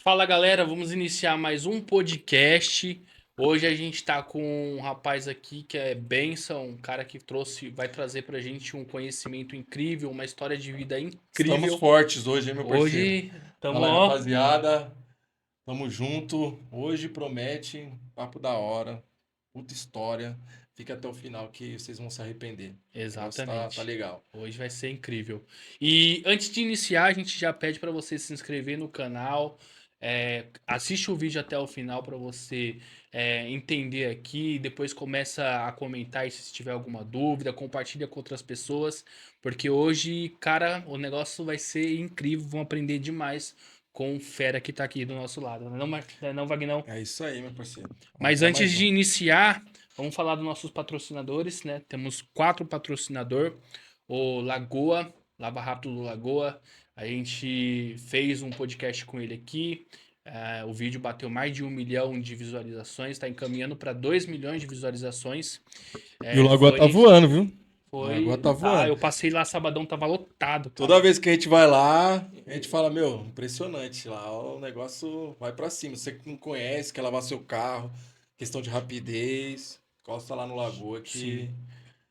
Fala galera, vamos iniciar mais um podcast. Hoje a gente tá com um rapaz aqui que é Benção, um cara que vai trazer pra gente um conhecimento incrível, uma história de vida Estamos incrível. fortes hoje, hein, meu parceiro? Hoje estamos, Fala aí, ó, rapaziada. Tamo junto. Hoje promete papo da hora, puta história. Fica até o final que vocês vão se arrepender. O negócio tá exatamente. legal. Hoje vai ser incrível. E antes de iniciar, a gente já pede pra você se inscrever no canal. Assiste o vídeo até o final pra você entender aqui. Depois começa a comentar aí se tiver alguma dúvida. Compartilha com outras pessoas. Porque hoje, cara, o negócio vai ser incrível. Vão aprender demais com o fera que tá aqui do nosso lado. Não, Vagnão? É isso aí, meu parceiro. Vamos Mas para antes mais de um. iniciar, vamos falar dos nossos patrocinadores, né? Temos 4 patrocinadores. O Lagoa, Lava Rápido do Lagoa. A gente fez um podcast com ele aqui. O vídeo bateu mais de 1 milhão de visualizações. Está encaminhando para 2 milhões de visualizações. E o É, Lagoa tá foi, voando, viu? O Lagoa foi. tá Ah, voando. eu passei lá sabadão, tava lotado, cara. Toda vez que a gente vai lá, a gente fala, meu, impressionante lá, o negócio vai pra cima. Você que não conhece, quer lavar seu carro, questão de rapidez, costa lá no Lagoa Sim. que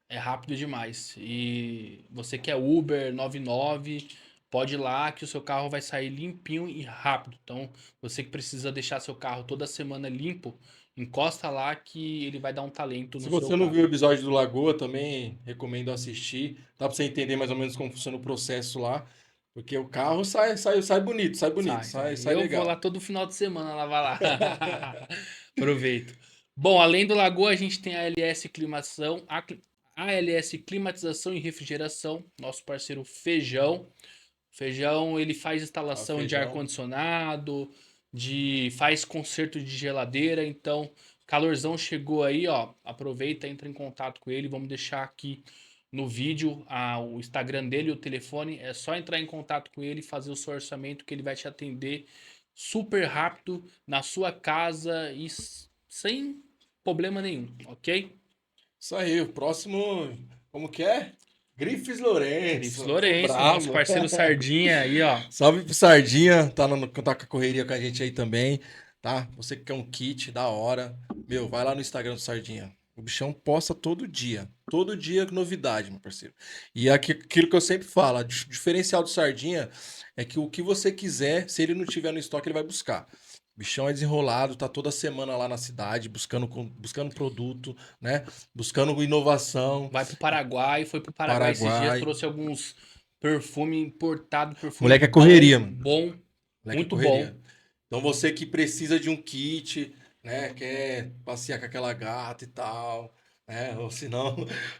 É rápido demais. E você que é Uber 99, pode ir lá que o seu carro vai sair limpinho e rápido. Então, você que precisa deixar seu carro toda semana limpo, encosta lá que ele vai dar um talento se no seu você não viu carro. o episódio do Lagoa, também recomendo assistir. Dá pra você entender mais ou menos como funciona o processo lá. Porque o carro sai bonito, sai bonito, Sai, sai, sai. sai Eu vou lá legal. todo final de semana lavar lá. Aproveito. Bom, além do Lagoa, a gente tem a LS Climação, a ALS Climatização e Refrigeração, nosso parceiro Feijão. Feijão, ele faz Tá, instalação de feijão. ar-condicionado, faz conserto de geladeira, então calorzão chegou aí, ó, aproveita, entra em contato com ele, vamos deixar aqui no vídeo o Instagram dele, o telefone, é só entrar em contato com ele e fazer o seu orçamento que ele vai te atender super rápido na sua casa e sem problema nenhum, ok? Isso aí, o próximo, como que é? Grifes Grifes Lourenço, o Lourenço, nosso brabo. parceiro Sardinha aí, ó. Salve pro Sardinha, tá com a correria com a gente aí também, tá? Você que quer um kit da hora, meu, vai lá no Instagram do Sardinha. O bichão posta todo dia com novidade, meu parceiro. E aquilo que eu sempre falo, o diferencial do Sardinha é que o que você quiser, se ele não tiver no estoque, ele vai buscar. O bichão é desenrolado, tá toda semana lá na cidade, buscando produto, né? Buscando inovação, Vai pro Paraguai, foi pro Paraguai esses dias, Paraguai. trouxe alguns perfume importado, perfume Moleque é bom, correria, mano. bom, Moleque é muito bom. correria. Então você que precisa de um kit, né? Quer passear com aquela gata e tal, né? Ou se não,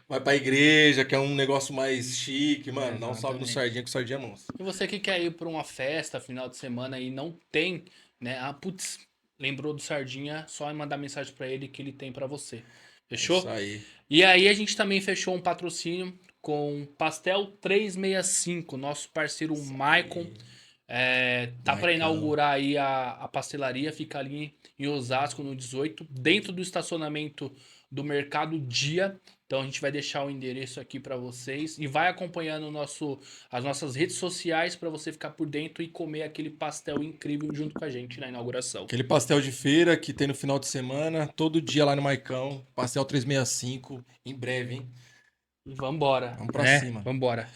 vai pra igreja, quer um negócio mais chique, mano. Dá um salve no Exatamente. Sardinha, que o Sardinha é monstro. E você que quer ir pra uma festa final de semana e não tem, né? Ah, putz, lembrou do Sardinha, só mandar mensagem pra ele que ele tem pra você. É isso Fechou? aí. E aí a gente também fechou um patrocínio com Pastel 365, nosso parceiro Isso Maicon. aí. Tá para Maicão. inaugurar aí a pastelaria, fica ali em Osasco no 18, dentro do estacionamento do Mercado Dia. Então a gente vai deixar o endereço aqui para vocês e vai acompanhando as nossas redes sociais para você ficar por dentro e comer aquele pastel incrível junto com a gente na inauguração. Aquele pastel de feira que tem no final de semana, todo dia lá no Maicão. Pastel 365, em breve, hein? E vambora, Vamos pra né? cima. Vambora.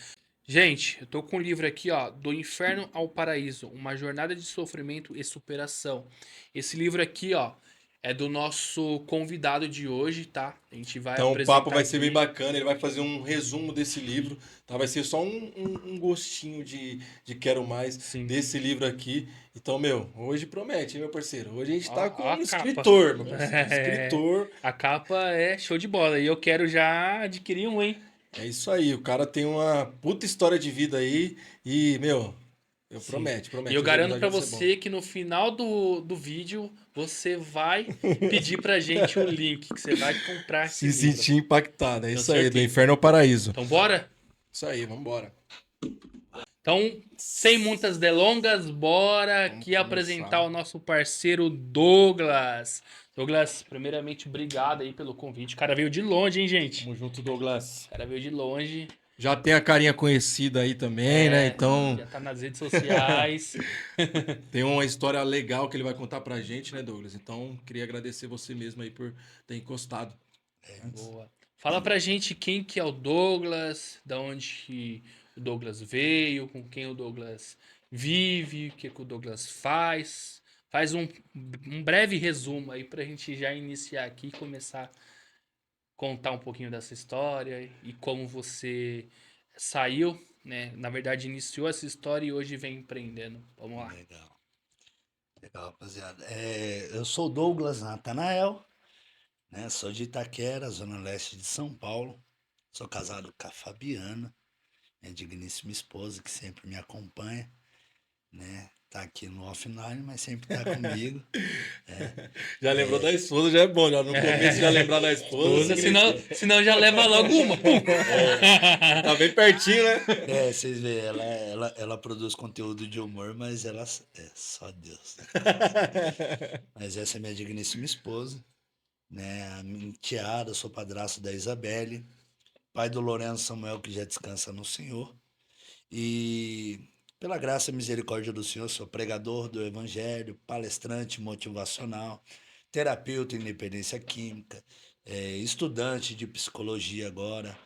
Gente, eu tô com um livro aqui, ó, Do Inferno ao Paraíso, uma jornada de sofrimento e superação. Esse livro aqui, ó, é do nosso convidado de hoje, tá? A gente vai Então o papo apresentar vai ser bem aqui. bacana, ele vai fazer um resumo desse livro, tá? Vai ser só um gostinho de quero mais Sim. desse livro aqui. Então, meu, hoje promete, hein, meu parceiro? Hoje a gente tá com Ó a um capa. escritor, meu parceiro. É, Escritor. a capa é show de bola. E eu quero já adquirir um, hein? É isso aí, o cara tem uma puta história de vida aí e, meu, eu Sim. E eu promete, hoje o garanto episódio pra vai ser bom. você que no final do vídeo você vai pedir pra gente o link, que você vai comprar esse Se livro. sentir impactado, é Tenho isso aí, do certeza. inferno ao paraíso. Então bora? Isso aí, vambora. Então, sem muitas delongas, bora Vamos aqui apresentar começar. o nosso parceiro Douglas. Douglas, primeiramente, obrigado aí pelo convite. O cara veio de longe, hein, gente? Tamo junto, Douglas. O cara veio de longe. Já tem a carinha conhecida aí também, né? É, Então, já tá nas redes sociais. tem uma história legal que ele vai contar pra gente, né, Douglas? Então, queria agradecer você mesmo aí por ter encostado antes. Boa. Fala pra gente quem que é o Douglas, da onde que o Douglas veio, com quem o Douglas vive, o que que o Douglas faz. Faz um breve resumo aí pra gente já iniciar aqui e começar a contar um pouquinho dessa história e como você saiu, né? Na verdade, iniciou essa história e hoje vem empreendendo. Vamos lá. Legal, legal, rapaziada. Eu sou o Douglas Natanael, né? Sou de Itaquera, zona leste de São Paulo. Sou casado com a Fabiana, minha digníssima esposa, que sempre me acompanha, né? Tá aqui no offline, mas sempre tá comigo. Já lembrou da esposa, já é bom. Já no começo já lembrar da esposa, Esposa, senão, significa. senão já leva logo uma. Pum. Tá bem pertinho, né? Vocês veem, ela produz conteúdo de humor, mas ela é só Deus. Mas essa é minha digníssima esposa, né? A minha enteada, eu sou padrasto da Isabelle, pai do Lourenço Samuel, que já descansa no Senhor. E pela graça e misericórdia do Senhor, sou pregador do Evangelho, palestrante motivacional, terapeuta em independência química, estudante de psicologia agora,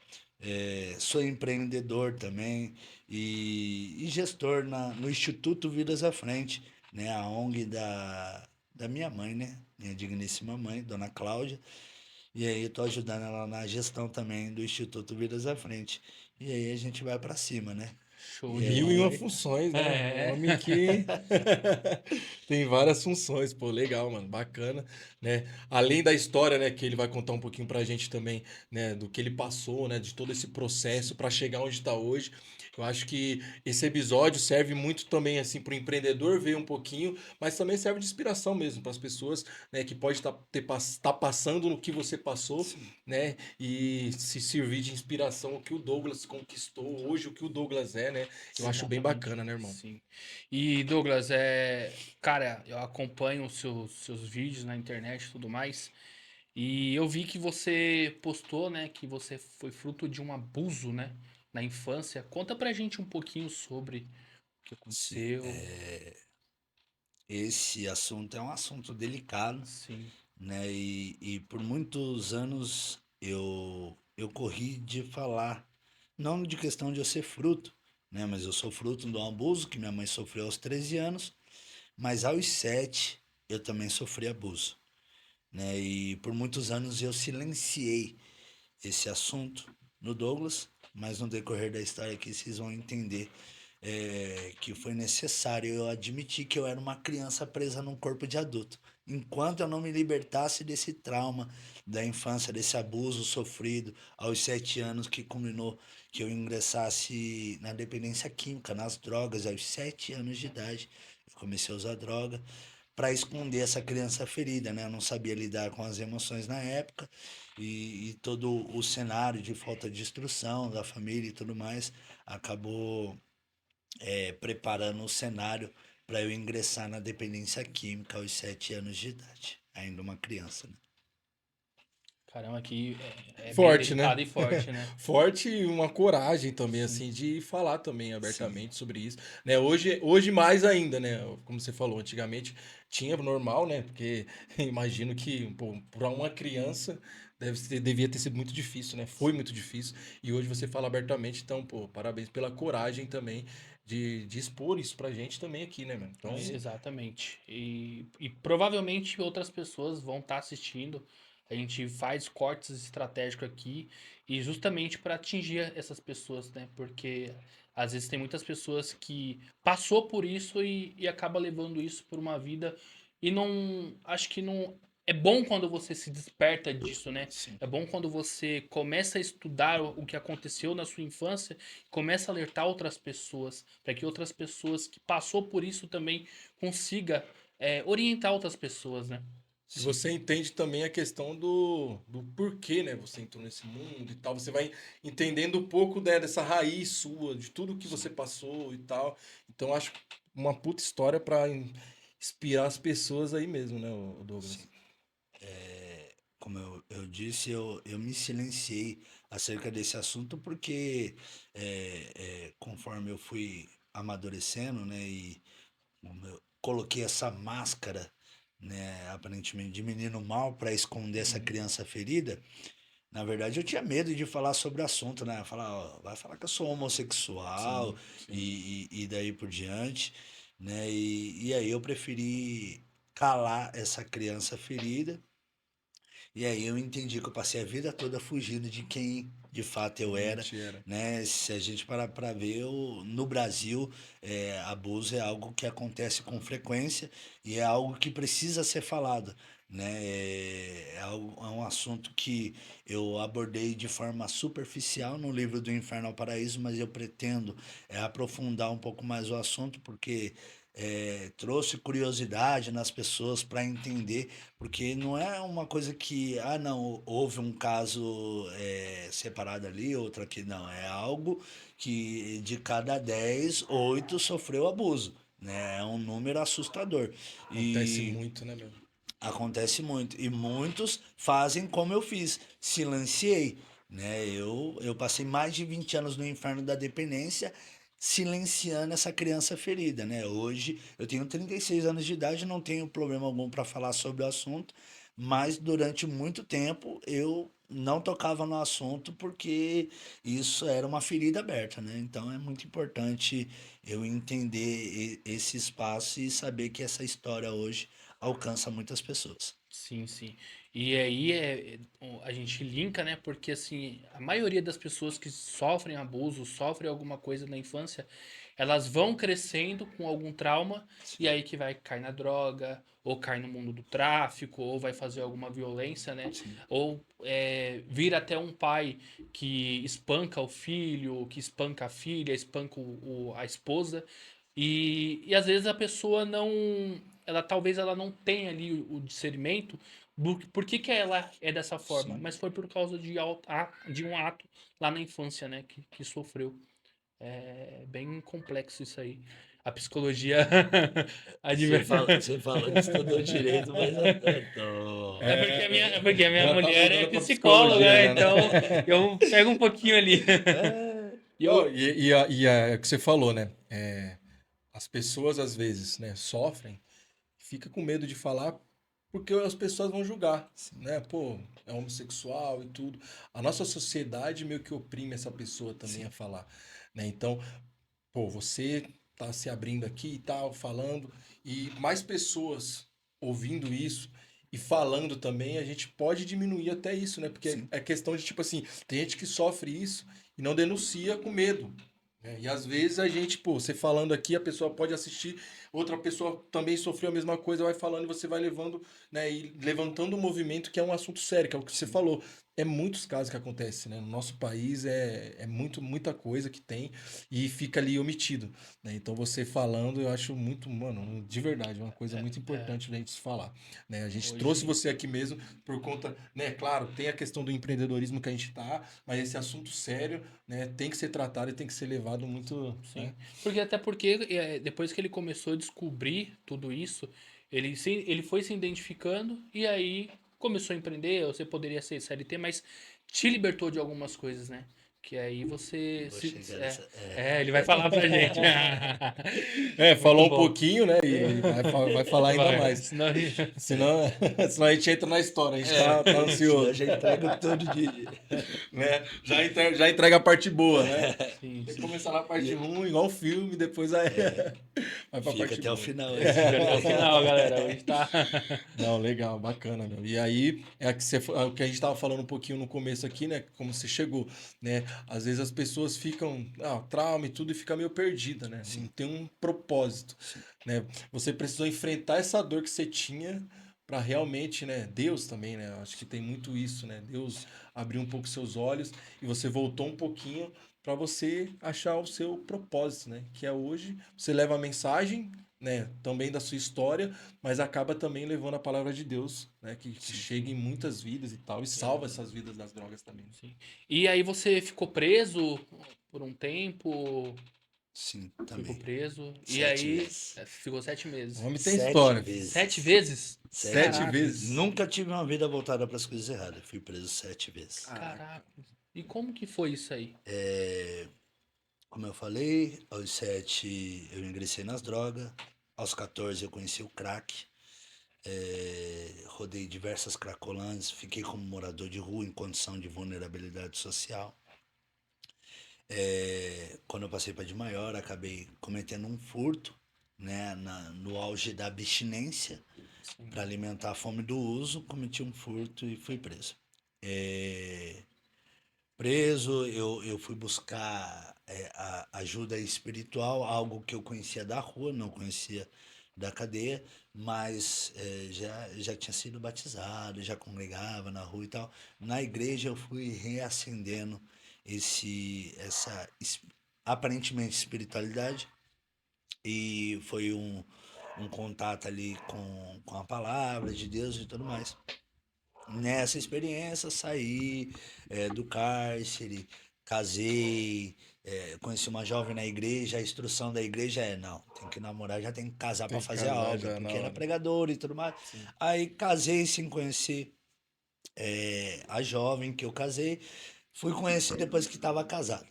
sou empreendedor também e gestor no Instituto Vidas à Frente, né, a ONG da minha mãe, né, minha digníssima mãe, Dona Cláudia. E aí eu tô ajudando ela na gestão também do Instituto Vidas à Frente. E aí a gente vai para cima, né? Show E de Mil e uma bola. aí, funções, né? Um É. homem que tem várias funções. Pô, legal, mano. Bacana, né? Além da história, né, que ele vai contar um pouquinho pra gente também, né, do que ele passou, né, de todo esse processo pra chegar onde tá hoje. Eu acho que esse episódio serve muito também, assim, pro empreendedor ver um pouquinho, mas também serve de inspiração mesmo para as pessoas, né, que pode tá passando no que você passou, sim, né, e se servir de inspiração o que o Douglas conquistou, hoje o que o Douglas é, né? Eu acho bem Exatamente. bacana, né, irmão? Sim. E Douglas, cara, eu acompanho os seus vídeos na internet e tudo mais. E eu vi que você postou, né, que você foi fruto de um abuso, né, na infância. Conta pra gente um pouquinho sobre o que sim. aconteceu. Esse assunto é um assunto delicado, Sim. né? E por muitos anos eu corri de falar, não de questão de eu ser fruto, né? Mas eu sou fruto de um abuso que minha mãe sofreu aos 13 anos, mas aos 7 eu também sofri abuso, né? E por muitos anos eu silenciei esse assunto no Douglas, mas no decorrer da história aqui vocês vão entender que foi necessário eu admitir que eu era uma criança presa num corpo de adulto. Enquanto eu não me libertasse desse trauma da infância, desse abuso sofrido aos 7 anos que culminou que eu ingressasse na dependência química, nas drogas, aos 7 anos de idade, eu comecei a usar droga para esconder essa criança ferida, né? Eu não sabia lidar com as emoções na época e todo o cenário de falta de instrução da família e tudo mais acabou preparando o cenário para eu ingressar na dependência química aos 7 anos de idade, ainda uma criança, né? Caramba, aqui é bem Forte, né? delicado e forte, né? Forte e uma coragem também, Sim. assim, de falar também Sim, abertamente sobre isso, né? Hoje mais ainda, né? Como você falou, antigamente tinha normal, né? Porque imagino que, pô, para uma criança devia ter sido muito difícil, né? Foi muito difícil. E hoje você fala abertamente, então, pô, parabéns pela coragem também de expor isso pra gente também aqui, né, mano? Então, Exatamente. E provavelmente outras pessoas vão estar assistindo. A gente faz cortes estratégicos aqui e justamente para atingir essas pessoas, né? Porque às vezes tem muitas pessoas que passou por isso e acaba levando isso por uma vida e não, acho que não é bom quando você se desperta disso, né? sim, É bom quando você começa a estudar o que aconteceu na sua infância, começa a alertar outras pessoas, para que outras pessoas que passou por isso também consiga orientar outras pessoas, né? e sim. você entende também a questão do porquê, né? Você entrou nesse mundo e tal. Você vai entendendo um pouco, né, dessa raiz sua, de tudo que você passou e tal. Então, acho uma puta história pra inspirar as pessoas aí mesmo, né, o Sim. Douglas? Como eu disse, eu me silenciei acerca desse assunto, porque conforme eu fui amadurecendo, né, e coloquei essa máscara, né, aparentemente de menino mal para esconder essa Uhum. criança ferida. Na verdade, eu tinha medo de falar sobre o assunto, né? Falar, ó, vai falar que eu sou homossexual Sim, sim. e daí por diante, né? E aí eu preferi calar essa criança ferida. E aí eu entendi que eu passei a vida toda fugindo de quem de fato eu era, Realmente era. né? Se a gente parar para ver, no Brasil, abuso é algo que acontece com frequência e é algo que precisa ser falado, né? É um assunto que eu abordei de forma superficial no livro do Inferno ao Paraíso, mas eu pretendo aprofundar um pouco mais o assunto porque trouxe curiosidade nas pessoas para entender porque não é uma coisa que, ah, não, houve um caso separado ali, outro aqui, não. É algo que de cada 10 8 sofreu abuso, né? É um número assustador. Acontece E muito, né, meu? acontece muito. E muitos fazem como eu fiz, silenciei, né? Eu passei mais de 20 anos no inferno da dependência silenciando essa criança ferida, né? Hoje eu tenho 36 anos de idade, não tenho problema algum para falar sobre o assunto, mas durante muito tempo eu não tocava no assunto porque isso era uma ferida aberta, né? Então é muito importante eu entender esse espaço e saber que essa história hoje alcança muitas pessoas. Sim, sim. E aí a gente linka, né? Porque assim, a maioria das pessoas que sofrem abuso, sofrem alguma coisa na infância, elas vão crescendo com algum trauma e Sim, aí que vai cair na droga, ou cai no mundo do tráfico, ou vai fazer alguma violência, né? sim, Ou vira até um pai que espanca o filho, que espanca a filha, espanca a esposa. E às vezes a pessoa não, ela talvez ela não tenha ali o discernimento do por que que ela é dessa forma, sim. mas foi por causa de um ato lá na infância, né, que sofreu. É bem complexo isso aí. A psicologia Você falou que estudou direito, mas eu tô. é porque a minha Já tá mulher é mudando pra psicóloga, psicologia né? já, né? Então eu pego um pouquinho ali. É, E Não, eu, é o que você falou, né? As pessoas às vezes, né, sofrem, fica com medo de falar porque as pessoas vão julgar, sim, né? Pô, é homossexual e tudo. A nossa sociedade meio que oprime essa pessoa também a sim, falar, né? Então, pô, você tá se abrindo aqui e tal, falando, e mais pessoas ouvindo isso e falando também, a gente pode diminuir até isso, né? Porque sim, é questão de, tipo assim, tem gente que sofre isso e não denuncia com medo. Né? E às vezes a gente, pô, você falando aqui, a pessoa pode assistir, outra pessoa também sofreu a mesma coisa, vai falando e você vai levando, né, e levantando um movimento que é um assunto sério, que é o que você sim. falou. É muitos casos que acontecem, né? No nosso país é muita coisa que tem e fica ali omitido, né? Então você falando, eu acho muito, mano, de verdade, uma coisa muito é, importante da gente se falar, né? A gente trouxe hoje, você aqui mesmo por conta, né? Claro, tem a questão do empreendedorismo que a gente tá, mas esse assunto sério, né? Tem que ser tratado e tem que ser levado muito, né? sim. Porque até porque depois que ele começou a descobrir tudo isso, ele foi se identificando e aí começou a empreender. Você poderia ser CLT, mas te libertou de algumas coisas, né? Que aí você Vou chegar é, nessa. ele vai falar pra gente. Muito Falou um bom. pouquinho, né? E vai falar ainda Vai, mais. senão, Senão, senão a gente entra na história, a gente tá Senão eu ansioso, já entrego tudo de. né? Já entrega a parte boa, né? sim, Tem que sim. começar na parte E ruim, igual o filme, depois aí vai pra fica parte até o boa. final aí. Fica até o final, galera. Hoje tá. Não, legal, bacana, meu. E aí, é o que a gente tava falando um pouquinho no começo aqui, né? Como você chegou, né? Às vezes as pessoas ficam, trauma e tudo, e fica meio perdida, né? Não Sim, tem um propósito, sim, né? Você precisou enfrentar essa dor que você tinha para realmente, né? Deus também, né? Eu acho que tem muito isso, né? Deus abriu um pouco seus olhos e você voltou um pouquinho para você achar o seu propósito, né? Que é hoje você leva a mensagem, né? Também da sua história, mas acaba também levando a palavra de Deus, né? Que sim, chega em muitas vidas e tal, e salva essas vidas das drogas também. Sim. E aí você ficou preso por um tempo, sim, ficou também. preso, e 7 vezes. aí ficou 7 meses. O homem tem Sete história, filho. Sete vezes. vezes? Sete Sete vezes. Caraca, vezes. Nunca tive uma vida voltada para as coisas erradas. Fui preso 7 vezes. Caraca. caraca. E como que foi isso aí? Como eu falei, aos 7 eu ingressei nas drogas, aos 14 eu conheci o crack, rodei diversas cracolândias, fiquei como morador de rua em condição de vulnerabilidade social. Quando eu passei para de maior, acabei cometendo um furto, né, no auge da abstinência, Sim. para alimentar a fome do uso, cometi um furto e fui preso. É, preso, eu fui buscar ajuda espiritual, algo que eu conhecia da rua, não conhecia da cadeia, mas já tinha sido batizado, já congregava na rua e tal. Na igreja eu fui reacendendo essa aparentemente espiritualidade e foi um contato ali com a palavra de Deus e tudo mais. Nessa experiência, saí do cárcere, casei, conheci uma jovem na igreja. A instrução da igreja é: não, tem que namorar, já tem que casar para Tem que fazer a casar obra, já na porque era hora. pregador e tudo mais. Sim. Aí casei sem conhecer a jovem que eu casei, fui conhecer depois que estava casada.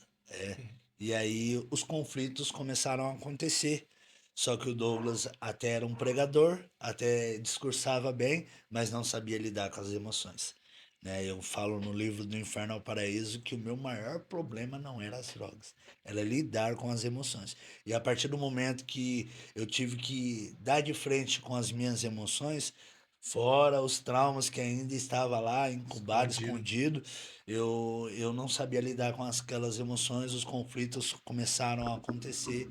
E aí os conflitos começaram a acontecer. Só que o Douglas até era um pregador, até discursava bem, mas não sabia lidar com as emoções. Né? Eu falo no livro do Inferno ao Paraíso que o meu maior problema não era as drogas, era lidar com as emoções. E a partir do momento que eu tive que dar de frente com as minhas emoções, fora os traumas que ainda estava lá, incubado, Escondido. escondido, eu não sabia lidar com aquelas emoções, os conflitos começaram a acontecer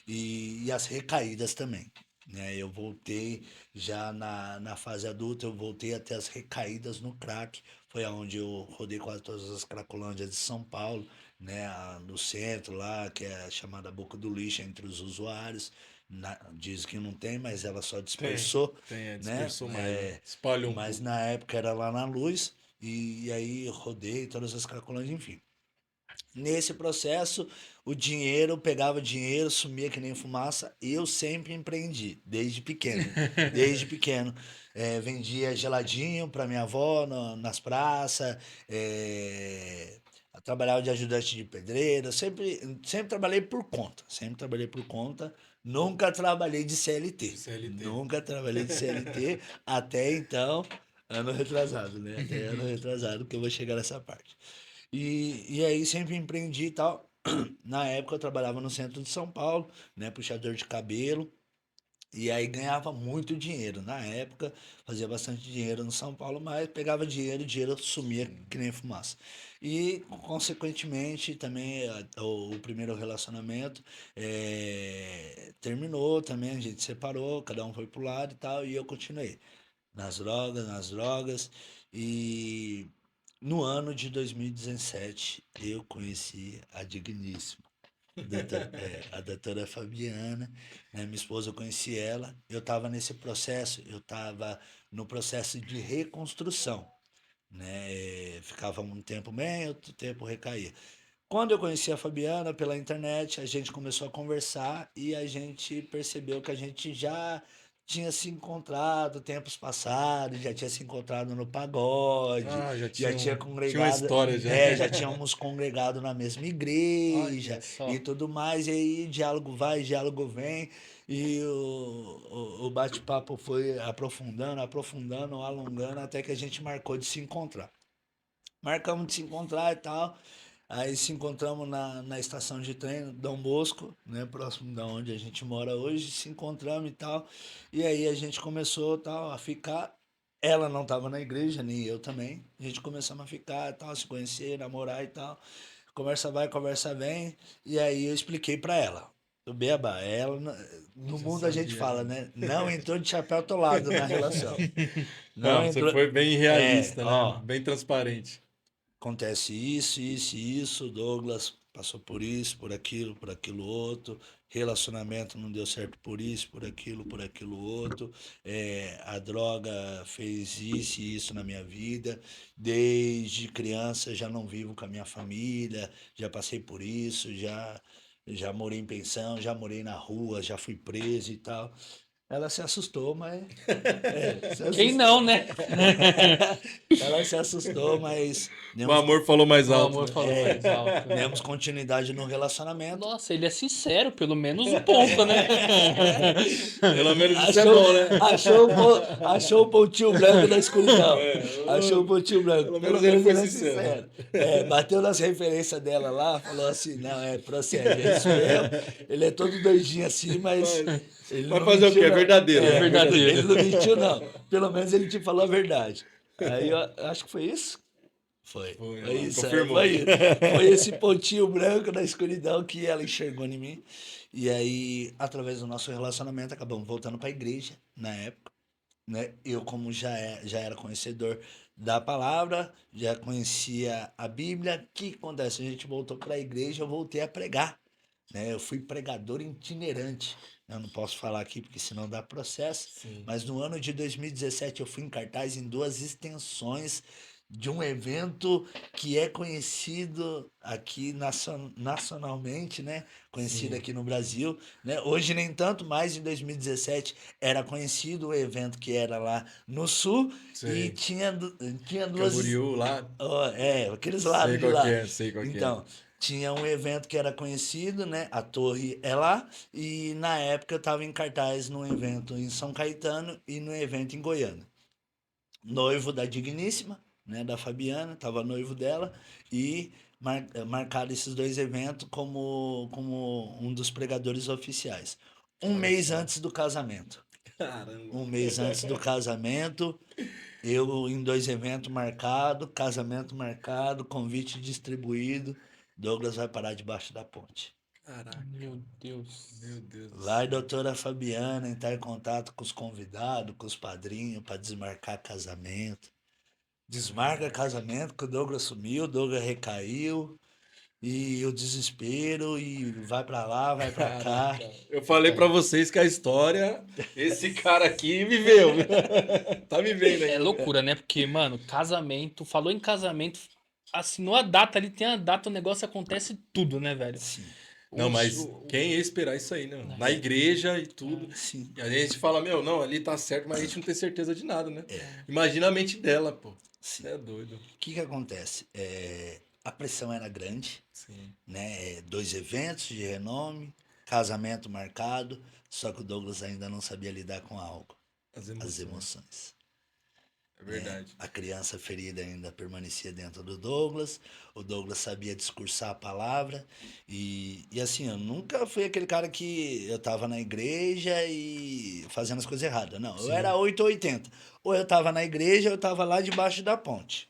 e as recaídas também. Né? Eu voltei já na fase adulta, eu voltei até as recaídas no crack. Foi aonde eu rodei quase todas as cracolândias de São Paulo, né? No centro lá, que é a chamada Boca do Lixo entre os usuários. Diz que não tem, mas ela só Tem, dispersou, né? dispersou mais, né? Espalhou um Mas pouco. na época era lá na Luz, e aí rodei todas as cracolândias, enfim. Nesse processo, o dinheiro, pegava dinheiro, sumia que nem fumaça. Eu sempre empreendi, desde pequeno. Desde pequeno. Vendia geladinho para minha avó nas praças. Trabalhava de ajudante de pedreiro. Sempre trabalhei por conta. Sempre trabalhei por conta. Nunca trabalhei de CLT. CLT. Nunca trabalhei de CLT. Até então, ano retrasado, né? Até ano retrasado que eu vou chegar nessa parte. E aí sempre empreendi e tal. Na época eu trabalhava no centro de São Paulo, né, puxador de cabelo, e aí ganhava muito dinheiro. Na época fazia bastante dinheiro no São Paulo, mas pegava dinheiro, o dinheiro sumia que nem fumaça. E consequentemente também o primeiro relacionamento terminou também, a gente separou, cada um foi pro lado e tal, e eu continuei nas drogas. E no ano de 2017 eu conheci a digníssima, a doutora Fabiana, né? Minha esposa, eu conheci ela. Eu estava nesse processo, eu estava no processo de reconstrução, né? Ficava um tempo bem, outro tempo recaía. Quando eu conheci a Fabiana pela internet, a gente começou a conversar e a gente percebeu que a gente já tinha se encontrado tempos passados, já tinha se encontrado no pagode, Ah, já tinha tinha uma congregado, história já. já tínhamos congregado na mesma igreja Olha e só. tudo mais, e aí diálogo vai, diálogo vem, e o bate-papo foi aprofundando, aprofundando, alongando, até que a gente marcou de se encontrar. Marcamos de se encontrar e tal. Aí se encontramos na estação de trem Dom Bosco, né, próximo da onde a gente mora hoje, se encontramos e tal. E aí a gente começou tal a ficar. Ela não estava na igreja, nem eu também. A gente começamos a ficar, tal, se conhecer, namorar e tal. Conversa vai, conversa vem. E aí eu expliquei pra ela. O Beba, ela no Já mundo a gente sabia fala, já. né? Não entrou de chapéu atolado na relação. Não Não, você entrou. foi bem realista, né? Ó, Bem transparente. acontece isso, isso e isso. Douglas passou por isso, por aquilo outro. Relacionamento não deu certo por isso, por aquilo outro. A droga fez isso e isso na minha vida. Desde criança já não vivo com a minha família, já passei por isso, já morei em pensão, já morei na rua, já fui preso e tal. Ela se assustou, mas. Se Quem assustou. não, né? Ela se assustou, mas O amor falou mais O alto, amor né? falou mais alto. demos continuidade no relacionamento. Nossa, ele é sincero, pelo menos um pouco, né? Pelo menos isso é Achou, bom, né? achou o pontinho branco na escuridão. É, Achou o pontinho branco. pelo Pelo menos ele menos foi ele é sincero. sincero. Bateu nas referências dela lá, falou assim: não, procede, é isso mesmo. Ele é todo doidinho assim, mas. Ele Vai não fazer o mentiu, quê? É não. verdadeiro. É verdadeiro. Ele não mentiu, não. Pelo menos ele te falou a verdade. Aí eu acho que foi isso. Foi. Foi, Foi isso. confirmou. Foi isso. Foi esse pontinho branco na escuridão que ela enxergou em mim. E aí, através do nosso relacionamento, acabamos voltando para a igreja na época, né? Eu, como já era conhecedor da palavra, já conhecia a Bíblia, o que acontece? A gente voltou para a igreja, eu voltei a pregar, né? Eu fui pregador itinerante. Eu não posso falar aqui porque senão dá processo, Sim. mas no ano de 2017 eu fui em cartaz em 2 extensões de um evento que é conhecido aqui nacionalmente, né? Conhecido Sim. aqui no Brasil, né? Hoje nem tanto, mas em 2017 era conhecido o evento que era lá no sul e Sei. tinha duas. Camboriú lá. Aqueles Sei lados de qual que lá. é, sei qual que é. Então, tinha um evento que era conhecido, né? A torre é lá. E na época eu estava em cartaz num evento em São Caetano e no evento em Goiânia. Noivo da Digníssima, né? Da Fabiana, tava noivo dela. E marcaram esses 2 eventos como um dos pregadores oficiais. Um Olha mês só. antes do casamento. Caramba. Um mês antes do casamento, eu em 2 eventos marcados, casamento marcado, convite distribuído. Douglas vai parar debaixo da ponte. Caraca. Meu Deus. Meu Deus do Vai, céu. doutora Fabiana, entrar em contato com os convidados, com os padrinhos, para desmarcar casamento. Desmarca casamento, que o Douglas sumiu, o Douglas recaiu, e o desespero, e vai para lá, vai para cá. Caraca. Eu falei pra vocês que a história, esse cara aqui viveu. Tá vivendo É ainda. loucura, né? Porque, mano, casamento, falou em casamento, assinou a data ali, tem a data, o negócio acontece tudo, né, velho? Sim, Não, Oxi, mas quem ia esperar isso aí, né? Na É. igreja e tudo. sim. E a gente fala, meu, não, ali tá certo, mas a gente não tem certeza de nada, né? Imagina a mente dela, pô. Sim. Você é doido. O que acontece? A pressão era grande, Sim. né? 2 eventos de renome, casamento marcado, só que o Douglas ainda não sabia lidar com algo, As as emoções. emoções. É verdade. A criança ferida ainda permanecia dentro do Douglas, o Douglas sabia discursar a palavra, e assim, eu nunca fui aquele cara que eu tava na igreja e fazendo as coisas erradas, não, eu Sim. era 8 ou 80, ou eu tava na igreja ou eu tava lá debaixo da ponte,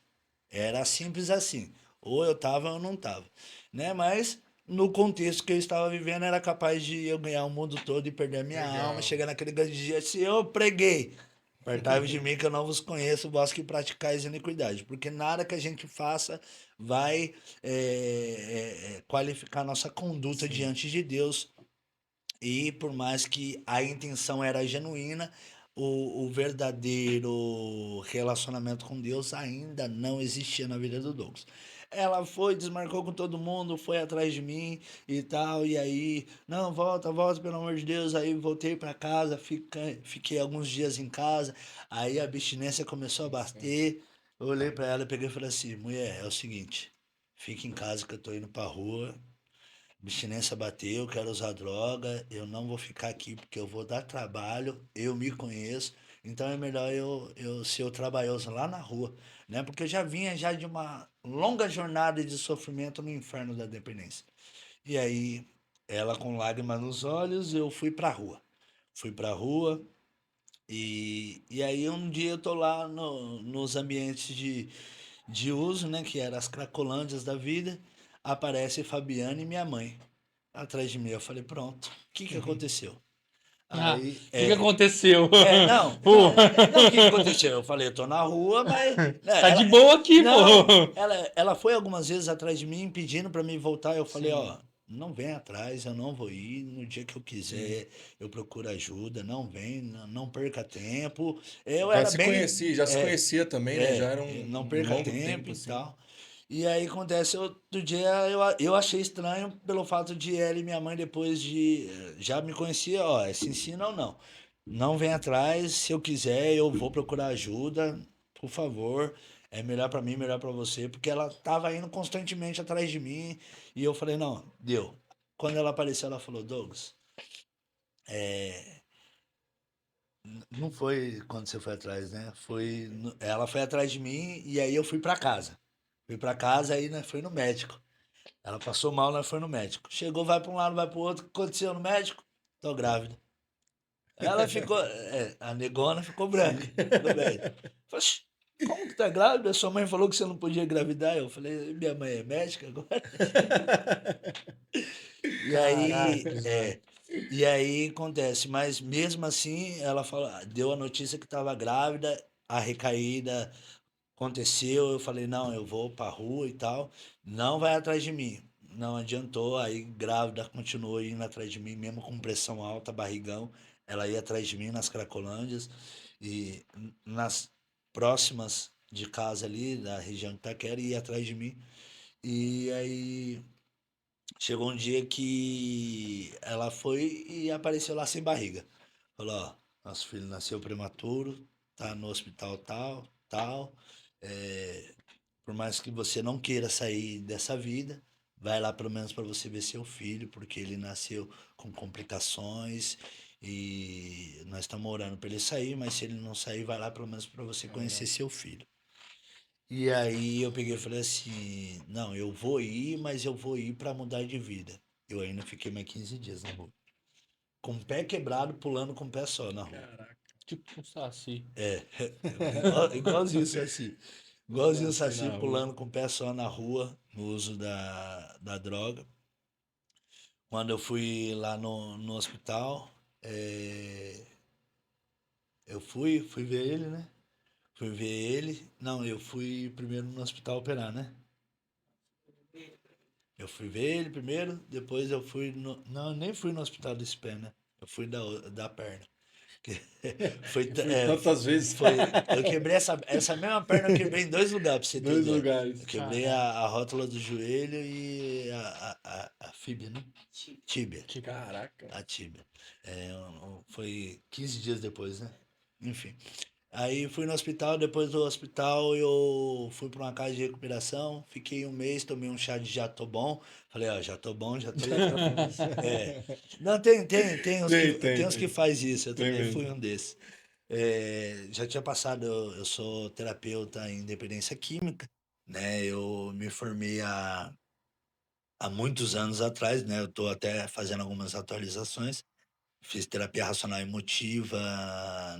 era simples assim, ou eu tava ou eu não tava, né, mas no contexto que eu estava vivendo era capaz de eu ganhar o mundo todo e perder a minha Legal. alma, chegar naquele grande dia assim, eu preguei, apartai-vos de mim que eu não vos conheço, vós que praticais iniquidade. Porque nada que a gente faça vai qualificar nossa conduta diante de Deus. E por mais que a intenção era genuína, o verdadeiro relacionamento com Deus ainda não existia na vida do Douglas. Ela foi, desmarcou com todo mundo, foi atrás de mim e tal, e aí, não, volta, volta, pelo amor de Deus. Aí voltei para casa, fiquei alguns dias em casa, aí a abstinência começou a bater. Eu olhei para ela e peguei e falei assim: mulher, é o seguinte, fica em casa que eu tô indo pra rua, abstinência bateu, quero usar droga, eu não vou ficar aqui porque eu vou dar trabalho, eu me conheço, então é melhor eu ser o trabalhoso lá na rua, né? Porque eu já vinha já de uma longa jornada de sofrimento no inferno da dependência. E aí, ela com lágrimas nos olhos, eu fui pra rua. Fui pra rua e aí um dia eu tô lá nos ambientes de uso, né? Que eram as cracolândias da vida, aparece Fabiana e minha mãe atrás de mim. Eu falei, pronto, o que que aconteceu? Ah, Aí, o que que aconteceu? não, Pô, não, o que que aconteceu? Eu falei, eu tô na rua, mas, tá né, de boa aqui, não, pô. ela foi algumas vezes atrás de mim pedindo pra mim voltar. Eu falei, Sim. ó, não vem atrás, eu não vou ir. No dia que eu quiser, eu procuro ajuda. Não vem, não perca tempo. Eu Já era se bem, conhecia, já se conhecia também, né? Já era não um perca longo tempo tempo, e assim. tal. E aí acontece, outro dia eu achei estranho pelo fato de ela e minha mãe depois de já me conhecia, ó, se ensina ou não. não vem atrás. Se eu quiser, eu vou procurar ajuda. Por favor, é melhor pra mim, melhor pra você. Porque ela tava indo constantemente atrás de mim. E eu falei, não, deu. Quando ela apareceu, ela falou, Douglas, não foi quando você foi atrás, né? Ela foi atrás de mim e aí eu fui pra casa. Fui pra casa aí, né, foi no médico. Ela passou mal, nós foi no médico. Chegou, vai pra um lado, vai pro outro. O que aconteceu no médico? Tô grávida. Ela ficou, a negona ficou branca Sim. no médico. Falei, "Oxi, como que tá grávida? Sua mãe falou que você não podia engravidar." Eu falei, minha mãe é médica agora? E aí, Caraca, velho. e aí acontece, mas mesmo assim, ela falou, deu a notícia que estava grávida, a recaída aconteceu, eu falei, não, eu vou pra rua e tal, não vai atrás de mim. Não adiantou, aí grávida continuou indo atrás de mim, mesmo com pressão alta, barrigão, ela ia atrás de mim nas Cracolândias e nas próximas de casa ali, da região de Itaquera, ia atrás de mim. E aí chegou um dia que ela foi e apareceu lá sem barriga. Falou, ó, nosso filho nasceu prematuro, tá no hospital tal, tal. É, por mais que você não queira sair dessa vida, vai lá pelo menos para você ver seu filho, porque ele nasceu com complicações e nós estamos orando para ele sair, mas se ele não sair, vai lá pelo menos para você conhecer seu filho. E aí eu peguei e falei assim, não, eu vou ir, mas eu vou ir para mudar de vida. Eu ainda fiquei mais 15 dias na rua. Com o pé quebrado, pulando com o pé só na rua. Caraca. Tipo um saci. Igualzinho o Saci. Igualzinho o Saci Saci na rua. pulando com o pé só na rua, no uso da droga. Quando eu fui lá no hospital, eu fui ver ele, né? Fui ver ele. Não, eu fui primeiro no hospital operar, né? Eu fui ver ele primeiro, depois eu fui no. Não, eu nem fui no hospital desse pé, né? Eu fui da perna. Que Foi, Eu fui tantas vezes. eu quebrei essa mesma perna, eu quebrei em dois lugares, pra você ter Dois ideia. Eu lugares. quebrei Caraca. a rótula do joelho e a fíbia, né? Tíbia. Tipo, Caraca. A tíbia. Foi 15 dias depois, né? Enfim. Aí fui no hospital, depois do hospital eu fui para uma casa de recuperação, fiquei um mês, tomei um chá de já tô bom. Falei, ó, já tô bom, já tô legal. É. Não, tem uns que Tem. faz isso, eu Tem também fui mesmo. um desses. Já tinha passado, eu sou terapeuta em dependência química, né? Eu me formei há muitos anos atrás, né? Eu tô até fazendo algumas atualizações. Fiz terapia racional emotiva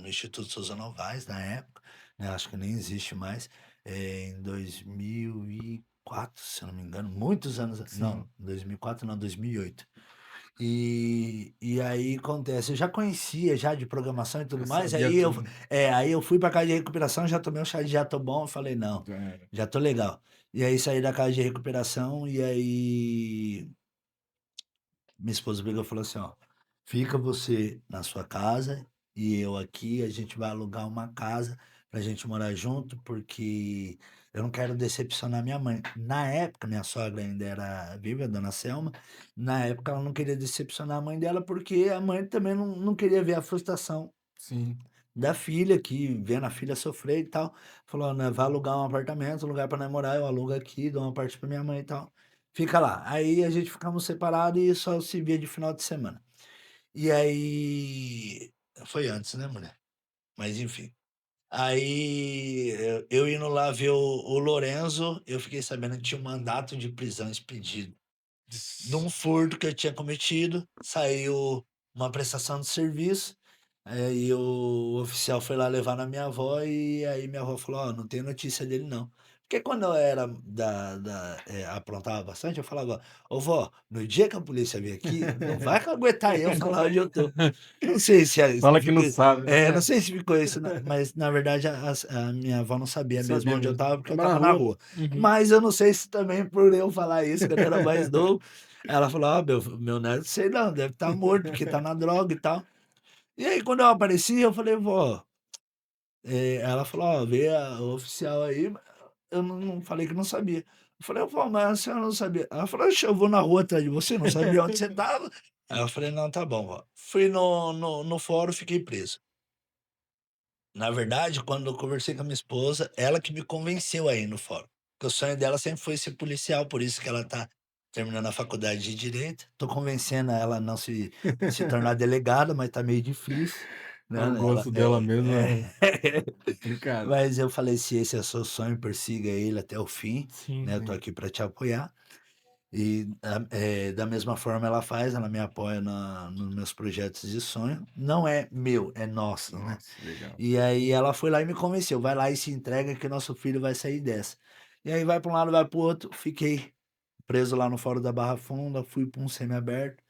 no Instituto Souza Novaes, na época, né? Acho que nem existe mais. Em 2004, se eu não me engano, muitos anos. Sim. Não, 2004 não, 2008. E aí acontece, eu já conhecia já de programação e tudo Já mais, sabia tudo. aí eu fui pra casa de recuperação, já tomei um chá de já tô bom, eu falei, não, Já era. já tô legal. E aí saí da casa de recuperação e aí minha esposa pegou e falou assim, ó, fica você na sua casa e eu aqui, a gente vai alugar uma casa pra gente morar junto, porque eu não quero decepcionar minha mãe. Na época, minha sogra ainda era viva, a dona Selma, na época ela não queria decepcionar a mãe dela, porque a mãe também não queria ver a frustração Sim. da filha, que vendo a filha sofrer e tal. Falou, né, vai alugar um apartamento, um lugar pra nós morar, eu alugo aqui, dou uma parte pra minha mãe e tal. Fica lá. Aí a gente ficamos separados e só se via de final de semana. E aí. Foi antes, né, mulher? Mas enfim. Aí eu indo lá ver o Lorenzo, eu fiquei sabendo que tinha um mandato de prisão expedido de um furto que eu tinha cometido, saiu uma prestação de serviço, e o oficial foi lá levar na minha avó, e aí minha avó falou, ó, não tem notícia dele não. Porque quando eu era aprontava bastante, eu falava, ô vó, no dia que a polícia vir aqui, não vai aguentar eu falar onde eu tô. Não sei se Fala que não ficou, sabe. não sei se ficou isso, mas na verdade a minha avó não sabia mesmo Sabia onde eu mesmo. tava, porque eu Tava na tava na rua. rua. uhum. Mas eu não sei se também por eu falar isso quando eu era mais novo, ela falou: "Ah, meu neto, sei não, deve estar morto, porque tá na droga e tal." E aí, quando eu apareci, eu falei: "Vó", ela falou: "Ó, veio o oficial aí", eu não falei que não sabia. Eu falei: "Vó, mas a senhora não sabia?" Ela falou: "Oxe, eu vou na rua atrás de você, não sabia onde você estava." Aí eu falei: "Não, tá bom, vó". Fui no fórum, fiquei preso. Na verdade, quando eu conversei com a minha esposa, ela que me convenceu a ir no fórum, porque o sonho dela sempre foi ser policial, por isso que ela tá terminando a faculdade de direito. Tô convencendo ela a não se tornar delegada, mas tá meio difícil, né, É o ela gosto dela mesmo, né? é. Complicado. Mas eu falei: "Se esse é o seu sonho, persiga ele até o fim, Sim. né, eu tô aqui pra te apoiar". E, da mesma forma ela faz, ela me apoia nos meus projetos de sonho. Não é meu, é nosso, né. Nossa, legal. E aí ela foi lá e me convenceu: "Vai lá e se entrega que nosso filho vai sair dessa". E aí vai para um lado, vai para o outro, fiquei preso lá no Fórum da Barra Funda, fui para um semiaberto,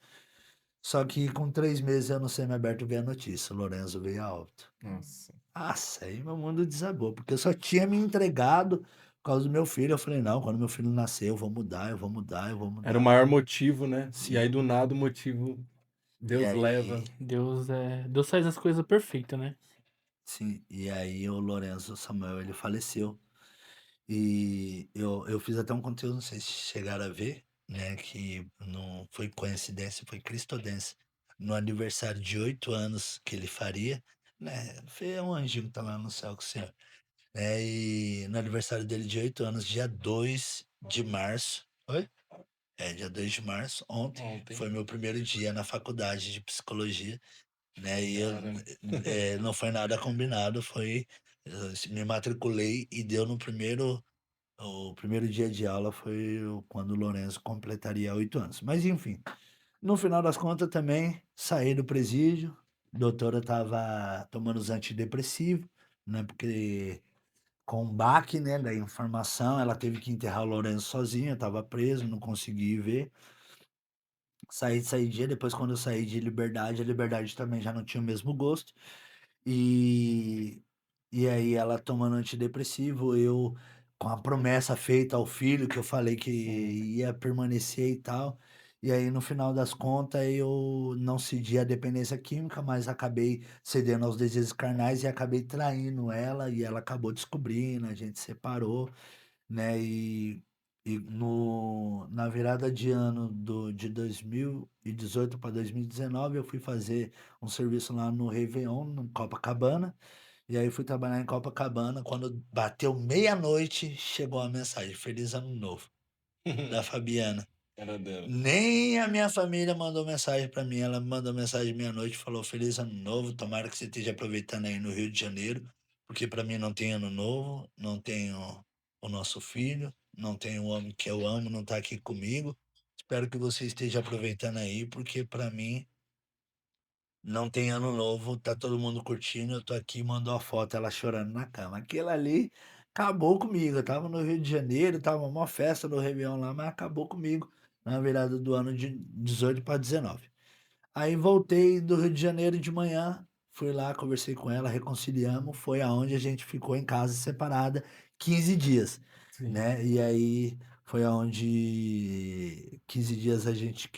só que com 3 meses eu no semiaberto veio a notícia: o Lorenzo veio a óbito. Nossa. Nossa, aí meu mundo desabou, porque eu só tinha me entregado por causa do meu filho. Eu falei: "Não, quando meu filho nascer eu vou mudar, eu vou mudar, eu vou Era o mudar". maior motivo, né? E aí Sim. do nada o motivo E Deus leva. aí Deus faz as coisas perfeitas, né? sim, e aí o Lourenço Samuel, ele faleceu. E eu fiz até um conteúdo, não sei se chegaram a ver, né, que não foi coincidência, foi cristodência. No aniversário de 8 anos que ele faria, né, foi um anjinho que tá lá no céu com o Senhor, né, e no aniversário dele de 8 anos, dia 2 de março, oi? É, dia 2 de março, ontem, Ontem. foi meu primeiro dia na faculdade de psicologia, né, e eu, Cara. não foi nada combinado, foi, eu me matriculei e deu no primeiro o primeiro dia de aula foi quando o Lourenço completaria 8 anos. Mas enfim, no final das contas também saí do presídio, a doutora estava tomando os antidepressivos, né, porque com o baque, né, da informação, ela teve que enterrar o Lourenço sozinha, estava preso, não consegui ir ver. Saí dia, depois quando eu saí de liberdade, a liberdade também já não tinha o mesmo gosto. E e aí ela tomando antidepressivo, eu com a promessa feita ao filho, que eu falei que Sim. ia permanecer e tal, e aí no final das contas eu não cedi à dependência química, mas acabei cedendo aos desejos carnais e acabei traindo ela, e ela acabou descobrindo, a gente separou, né, e no na virada de ano de 2018 para 2019 eu fui fazer um serviço lá no Réveillon, no Copacabana, e aí fui trabalhar em Copacabana, quando bateu meia-noite, chegou a mensagem: "Feliz ano novo", da Fabiana. Era dela. Nem a minha família mandou mensagem pra mim, ela me mandou mensagem meia-noite e falou: "Feliz ano novo, tomara que você esteja aproveitando aí no Rio de Janeiro, porque pra mim não tem ano novo, não tenho o nosso filho, não tenho o homem que eu amo, não tá aqui comigo. Espero que você esteja aproveitando aí, porque pra mim não tem ano novo, tá todo mundo curtindo, eu tô aqui", mandou a foto, ela chorando na cama. Aquilo ali acabou comigo, eu estava no Rio de Janeiro, estava uma festa do réveillon lá, mas acabou comigo na virada do ano de 18 para 19. Aí voltei do Rio de Janeiro de manhã, fui lá, conversei com ela, reconciliamos, foi aonde a gente ficou em casa separada 15 dias, Sim. né. E aí foi aonde 15 dias a gente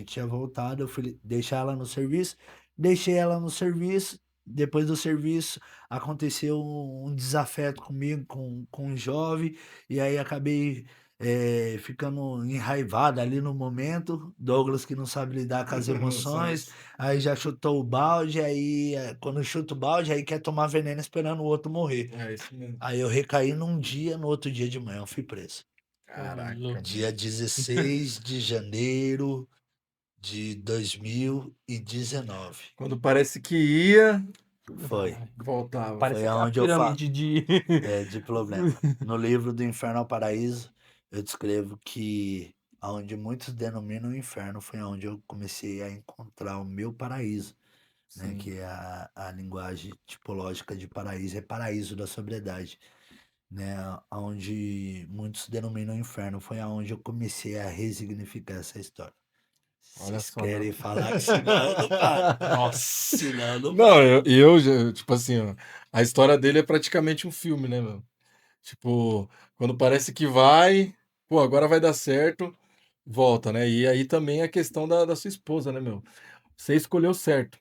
tinha voltado, eu fui deixar ela no serviço, deixei ela no serviço, depois do serviço aconteceu um desafeto comigo, com um jovem, e aí acabei ficando enraivado ali no momento, Douglas que não sabe lidar com as emoções, Emoções. aí já chutou o balde, aí, quando chuta o balde, aí quer tomar veneno esperando o outro morrer. É isso mesmo. Aí eu recaí num dia, no outro dia de manhã eu fui preso. Ô, Caraca, louco. Dia mano. 16 de janeiro de 2019. Quando parece que ia, Foi. voltava. Parece Foi aquela aonde eu pirâmide de. de problema. No livro do Inferno ao Paraíso, eu descrevo que aonde muitos denominam o inferno foi aonde eu comecei a encontrar o meu paraíso, né, Sim. que é a linguagem tipológica de paraíso, é paraíso da sobriedade, né, aonde muitos denominam inferno, foi aonde eu comecei a resignificar essa história. Olha Vocês só, meu. querem falar que senão eu não paro. Nossa. Senão eu não Não, paro. eu já, tipo assim, ó, a história dele é praticamente um filme, né, meu? Tipo, quando parece que vai, pô, agora vai dar certo, volta, né? E aí também a questão da sua esposa, né, meu? Você escolheu certo.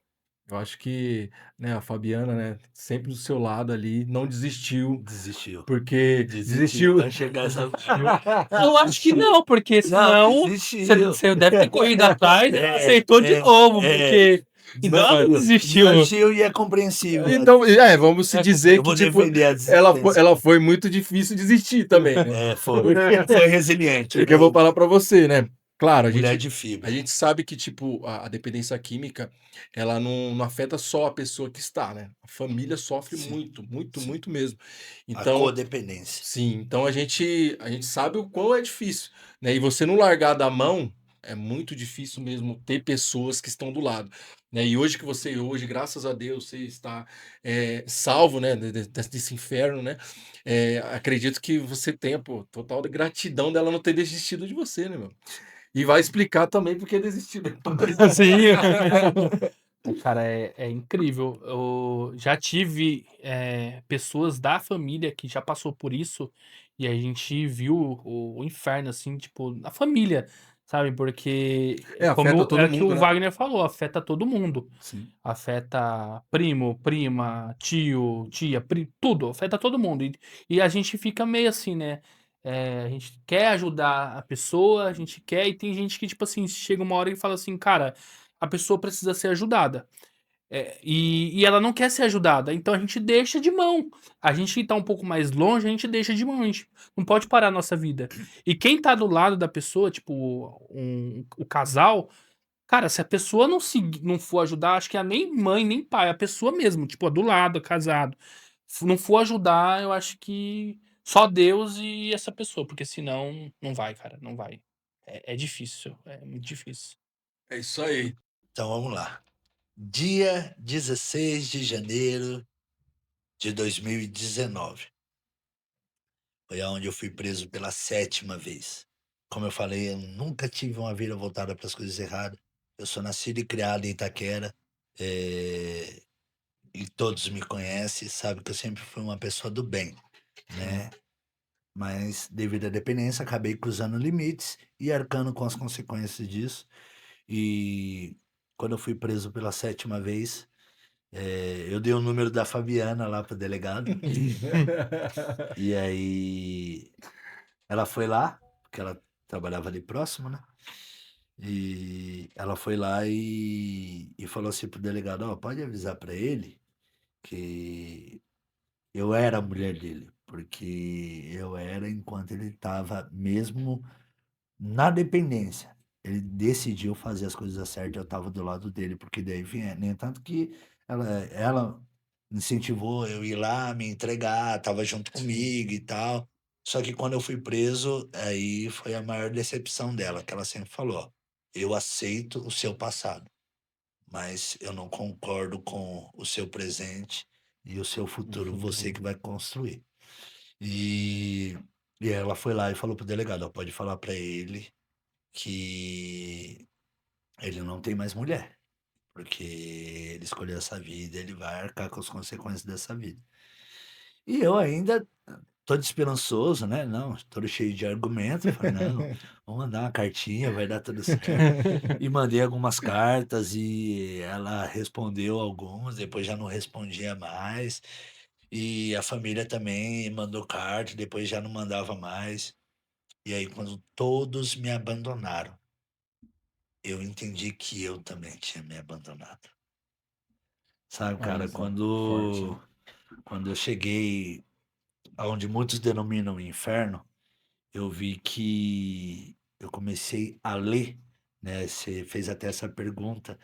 Eu acho que, né, a Fabiana, né, sempre do seu lado ali, não desistiu, Desistiu. porque Desistiu desistiu. pra chegar essa Eu acho que não, porque Não, senão desistiu. você deve ter corrido atrás e É, aceitou de novo, é. porque então ela não desistiu. Desistiu e é compreensível. Então, vamos se dizer Eu que, vou tipo, defender a ela desistência. foi muito difícil desistir também, né? Foi resiliente. Porque eu vou falar pra você, né? Claro, Mulher de a fibra. gente sabe que, tipo, a dependência química, ela não afeta só a pessoa que está, né? A família sofre Sim, muito, muito, sim. muito mesmo. A Então, codependência. sim, então a gente sabe o quão é difícil, né? E você não largar da mão, é muito difícil mesmo ter pessoas que estão do lado, né? E hoje, graças a Deus, você está salvo, né? Desse inferno, né? Acredito que você tenha, pô, total gratidão dela não ter desistido de você, né, meu? E vai explicar também porque desistiu depois. Sim. Cara, é incrível. Eu já tive pessoas da família que já passou por isso e a gente viu o inferno, assim, tipo, na família, sabe? Porque, Afeta é todo o que mundo, o né? Wagner falou, afeta todo mundo. Sim. Afeta primo, prima, tio, tia, tudo, afeta todo mundo. E a gente fica meio assim, né? A gente quer ajudar a pessoa, a gente quer, e tem gente que, tipo assim, chega uma hora e fala assim, cara, a pessoa precisa ser ajudada. E ela não quer ser ajudada, então a gente deixa de mão. A gente que tá um pouco mais longe, a gente deixa de mão. A gente não pode parar a nossa vida. E quem tá do lado da pessoa, tipo, o casal, cara, se a pessoa não for ajudar, acho que é nem mãe, nem pai, a pessoa mesmo, tipo, a do lado, casado. Não for ajudar, eu acho que só Deus e essa pessoa, porque senão não vai, cara, não vai. É difícil, é muito difícil. É isso aí. Então vamos lá. Dia 16 de janeiro de 2019. Foi aonde eu fui preso pela 7ª vez. Como eu falei, eu nunca tive uma vida voltada para as coisas erradas. Eu sou nascido e criado em Itaquera, eh, e todos me conhecem, sabem que eu sempre fui uma pessoa do bem, né? Mas devido à dependência, acabei cruzando limites e arcando com as consequências disso. E quando eu fui preso pela 7ª vez, eu dei o número da Fabiana lá pro delegado. E aí ela foi lá, porque ela trabalhava ali próximo, né? E ela foi lá e falou assim pro delegado, ó, pode avisar pra ele que eu era a mulher dele, porque eu era enquanto ele estava mesmo na dependência. Ele decidiu fazer as coisas certas, eu estava do lado dele, porque daí vinha, nem tanto que ela incentivou eu ir lá, me entregar, estava junto comigo e tal. Só que quando eu fui preso, aí foi a maior decepção dela, que ela sempre falou: ó, eu aceito o seu passado, mas eu não concordo com o seu presente e o seu futuro, você que vai construir. E, e ela foi lá e falou pro delegado: ó, pode falar para ele que ele não tem mais mulher, porque ele escolheu essa vida, ele vai arcar com as consequências dessa vida. E eu ainda todo esperançoso, né? Não, todo cheio de argumento. Eu falei, não, vou mandar uma cartinha, vai dar tudo certo. E mandei algumas cartas e ela respondeu algumas, depois já não respondia mais. E a família também mandou carta, depois já não mandava mais. E aí, quando todos me abandonaram, eu entendi que eu também tinha me abandonado. Sabe, Olha cara, só, forte. quando eu cheguei aonde muitos denominam inferno, eu vi que eu comecei a ler, né? Você fez até essa pergunta,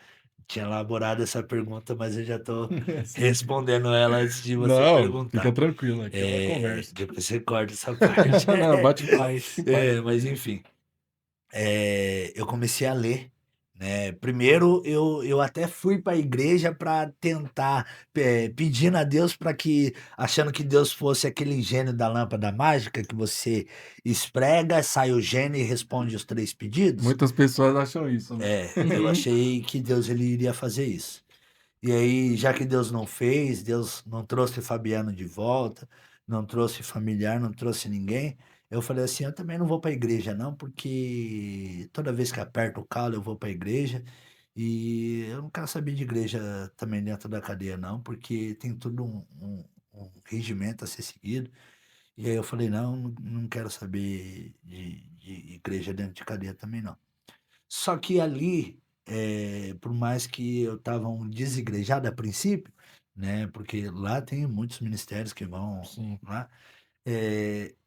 tinha elaborado essa pergunta, mas eu já estou Sim. respondendo ela antes de você Não, fica perguntar. tranquilo, aqui é uma conversa. Depois você corta essa parte. Não, bate papo. Mas enfim. Eu comecei a ler, né? Primeiro eu até fui para a igreja para tentar, pedindo a Deus para que achando que Deus fosse aquele gênio da lâmpada mágica que você esprega, sai o gênio e responde os 3 pedidos. Muitas pessoas acham isso, né? Eu Uhum. achei que Deus ele iria fazer isso. E aí, já que Deus não fez, Deus não trouxe Fabiano de volta, não trouxe familiar, não trouxe ninguém, eu falei assim: eu também não vou para a igreja, não, porque toda vez que aperto o calo, eu vou para a igreja. E eu não quero saber de igreja também dentro da cadeia, não, porque tem tudo um regimento a ser seguido. E aí eu falei, não, não quero saber de igreja dentro de cadeia também, não. Só que ali, por mais que eu estava um desigrejado a princípio, né? Porque lá tem muitos ministérios que vão Sim. lá.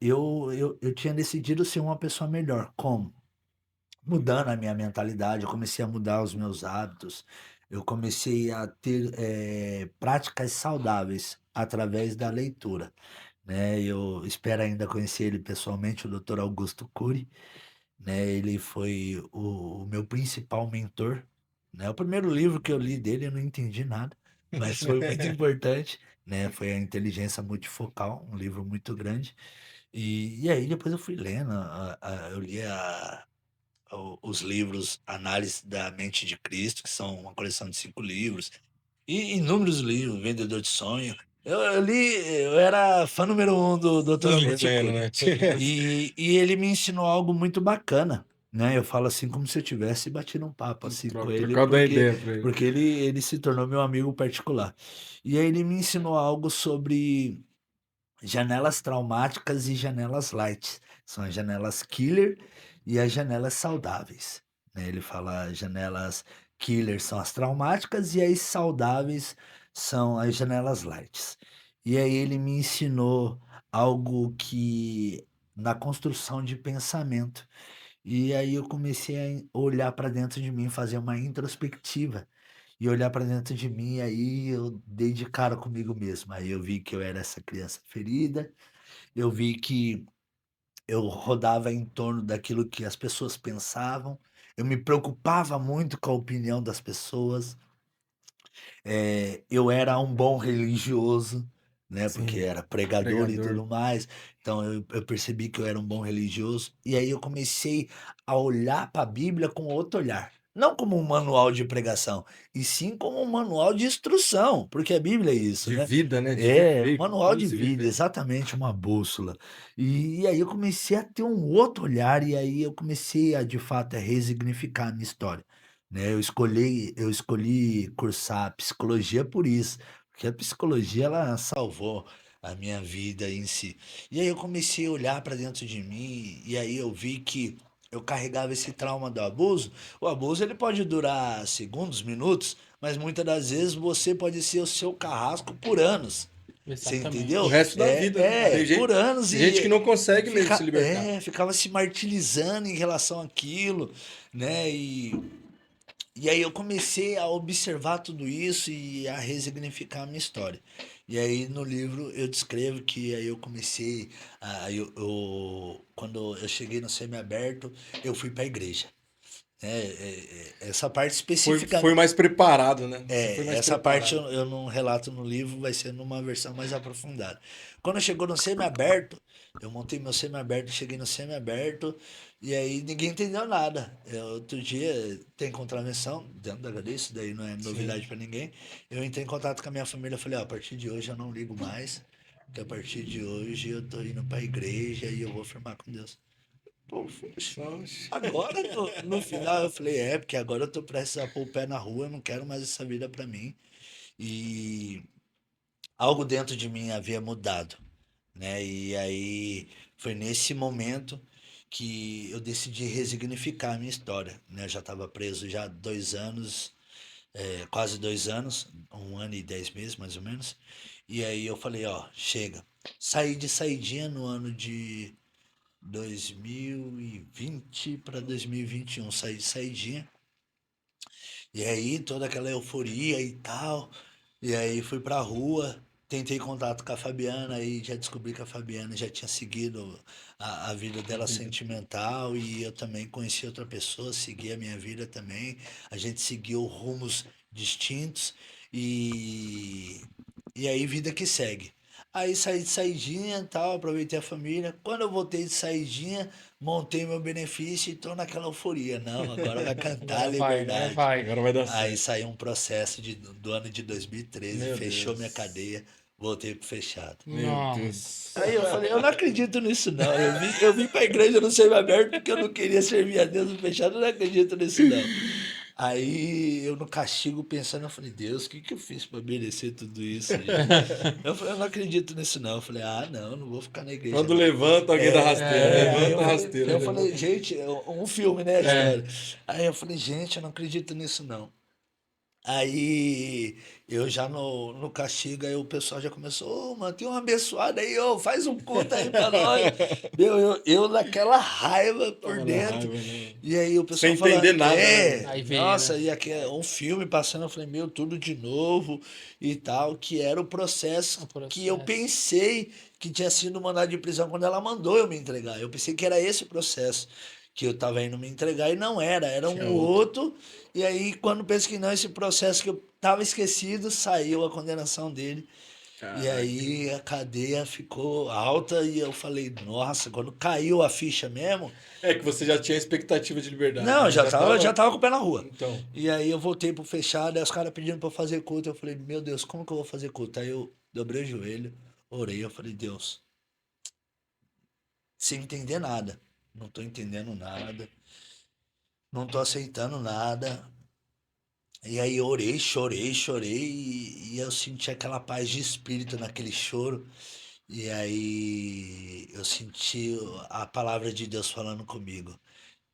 Eu tinha decidido ser uma pessoa melhor. Como? Mudando a minha mentalidade, eu comecei a mudar os meus hábitos, eu comecei a ter práticas saudáveis através da leitura, né? Eu espero ainda conhecer ele pessoalmente, o Dr. Augusto Cury, né? Ele foi o meu principal mentor, né? O primeiro livro que eu li dele eu não entendi nada, mas foi muito importante, né? Foi a Inteligência Multifocal, um livro muito grande. E aí depois eu fui lendo, eu li os livros Análise da Mente de Cristo, que são uma coleção de 5 livros, e inúmeros livros, Vendedor de Sonho. Eu li, eu era fã número um do Dr. Foi Augusto vendo, Cury. né? E ele me ensinou algo muito bacana, né? Eu falo assim como se eu tivesse batido um papo assim com ele, Trocado uma ideia pra ele. porque ele se tornou meu amigo particular. E aí ele me ensinou algo sobre janelas traumáticas e janelas light. São as janelas killer e as janelas saudáveis, né? Ele fala janelas killer são as traumáticas e as saudáveis são as janelas lights. E aí ele me ensinou algo que na construção de pensamento. E aí eu comecei a olhar para dentro de mim, fazer uma introspectiva e olhar para dentro de mim, aí eu dei de cara comigo mesmo. Aí eu vi que eu era essa criança ferida, eu vi que eu rodava em torno daquilo que as pessoas pensavam, eu me preocupava muito com a opinião das pessoas. Eu era um bom religioso, né, porque Sim, era pregador e pregador. tudo mais, então eu percebi que eu era um bom religioso, e aí eu comecei a olhar para a Bíblia com outro olhar. Não como um manual de pregação, e sim como um manual de instrução, porque a Bíblia é isso, De né? vida, né? De É, um viver, manual como de se vida, viver. exatamente, uma bússola. E aí eu comecei a ter um outro olhar, e aí eu comecei a, de fato, a resignificar a minha história, né? Eu escolhi cursar psicologia por isso, porque a psicologia ela salvou a minha vida em si. E aí eu comecei a olhar para dentro de mim e aí eu vi que eu carregava esse trauma do abuso. O abuso ele pode durar segundos, minutos, mas muitas das vezes você pode ser o seu carrasco por anos. Você O entendeu? Exatamente. resto da vida, né? Por anos Tem gente que não consegue mesmo se fica, libertar. ficava se martirizando em relação àquilo, né? E aí eu comecei a observar tudo isso e a resignificar a minha história. E aí no livro eu descrevo que aí eu comecei quando eu cheguei no semiaberto, eu fui para a igreja. Essa parte específica, Foi mais preparado, né? Você foi mais essa parte preparado. eu não relato no livro, vai ser numa versão mais aprofundada. Quando chegou no semiaberto, eu montei meu semiaberto, cheguei no semiaberto e aí ninguém entendeu nada. Outro dia tem contravenção dentro da HD, isso daí não é Sim. novidade para ninguém. Eu entrei em contato com a minha família, falei, ó, a partir de hoje eu não ligo mais, porque a partir de hoje eu tô indo para a igreja e eu vou firmar com Deus. Pô, poxa, Oxe. agora no final eu falei, porque agora eu tô prestes a pôr o pé na rua, eu não quero mais essa vida pra mim. E algo dentro de mim havia mudado, né? E aí foi nesse momento que eu decidi resignificar a minha história, né? Eu já estava preso já há 2 anos, quase 2 anos, 1 ano e 10 meses mais ou menos. E aí eu falei, ó, chega. Saí de saidinha no ano de 2020 para 2021, saí de saidinha. E aí toda aquela euforia e tal. E aí fui pra rua, tentei contato com a Fabiana e já descobri que a Fabiana já tinha seguido a vida A dela vida. sentimental e eu também conheci outra pessoa, segui a minha vida também. A gente seguiu rumos distintos e e aí vida que segue. Aí saí de saidinha e tal, aproveitei a família. Quando eu voltei de saidinha, montei meu benefício e tô naquela euforia. Não, agora vai cantar a Agora vai, agora liberdade. vai. Agora vai dar Aí certo. saiu um processo do ano de 2013, Meu fechou minha Deus. cadeia, voltei pro fechado. Meu Deus. Aí eu Nossa. falei, eu não acredito nisso não. Eu vim pra igreja no semiaberto porque eu não queria servir a Deus no fechado, eu não acredito nisso não. Aí eu no castigo pensando, eu falei, Deus, o que que eu fiz pra merecer tudo isso, gente? Eu falei, eu não acredito nisso não. Eu falei, ah, não vou ficar na igreja Quando não. levanta alguém da rasteira, Aí levanta a rasteira. eu né? falei, gente, um filme, né, a história. Aí eu falei, gente, eu não acredito nisso não. Aí eu já no castigo, aí o pessoal já começou, ô, mano, tem um abençoado aí, ô, faz um culto aí pra nós. Meu, eu naquela raiva por Tava na dentro. raiva, né? E aí o Sem pessoal fala, entender nada, né? Aí veio, nossa, né? e aqui é um filme passando, eu falei, meu, tudo de novo e tal, que era o processo O que eu processo. pensei que tinha sido mandado de prisão quando ela mandou eu me entregar. Eu pensei que era esse o processo que eu tava indo me entregar e não era, era Tinha um outro. outro. E aí, quando penso que não, esse processo que eu tava esquecido, saiu a condenação dele. E Caraca. aí a cadeia ficou alta e eu falei, nossa, quando caiu a ficha mesmo, É que você já tinha expectativa de liberdade, não, né? já tava com o pé na rua. Então, E aí eu voltei pro fechado, aí os caras pedindo pra eu fazer culto. Eu falei, meu Deus, como que eu vou fazer culto? Aí eu dobrei o joelho, orei, eu falei, Deus, sem entender nada. Não tô entendendo nada, não tô aceitando nada. E aí eu orei, chorei, e eu senti aquela paz de espírito naquele choro. E aí eu senti a palavra de Deus falando comigo.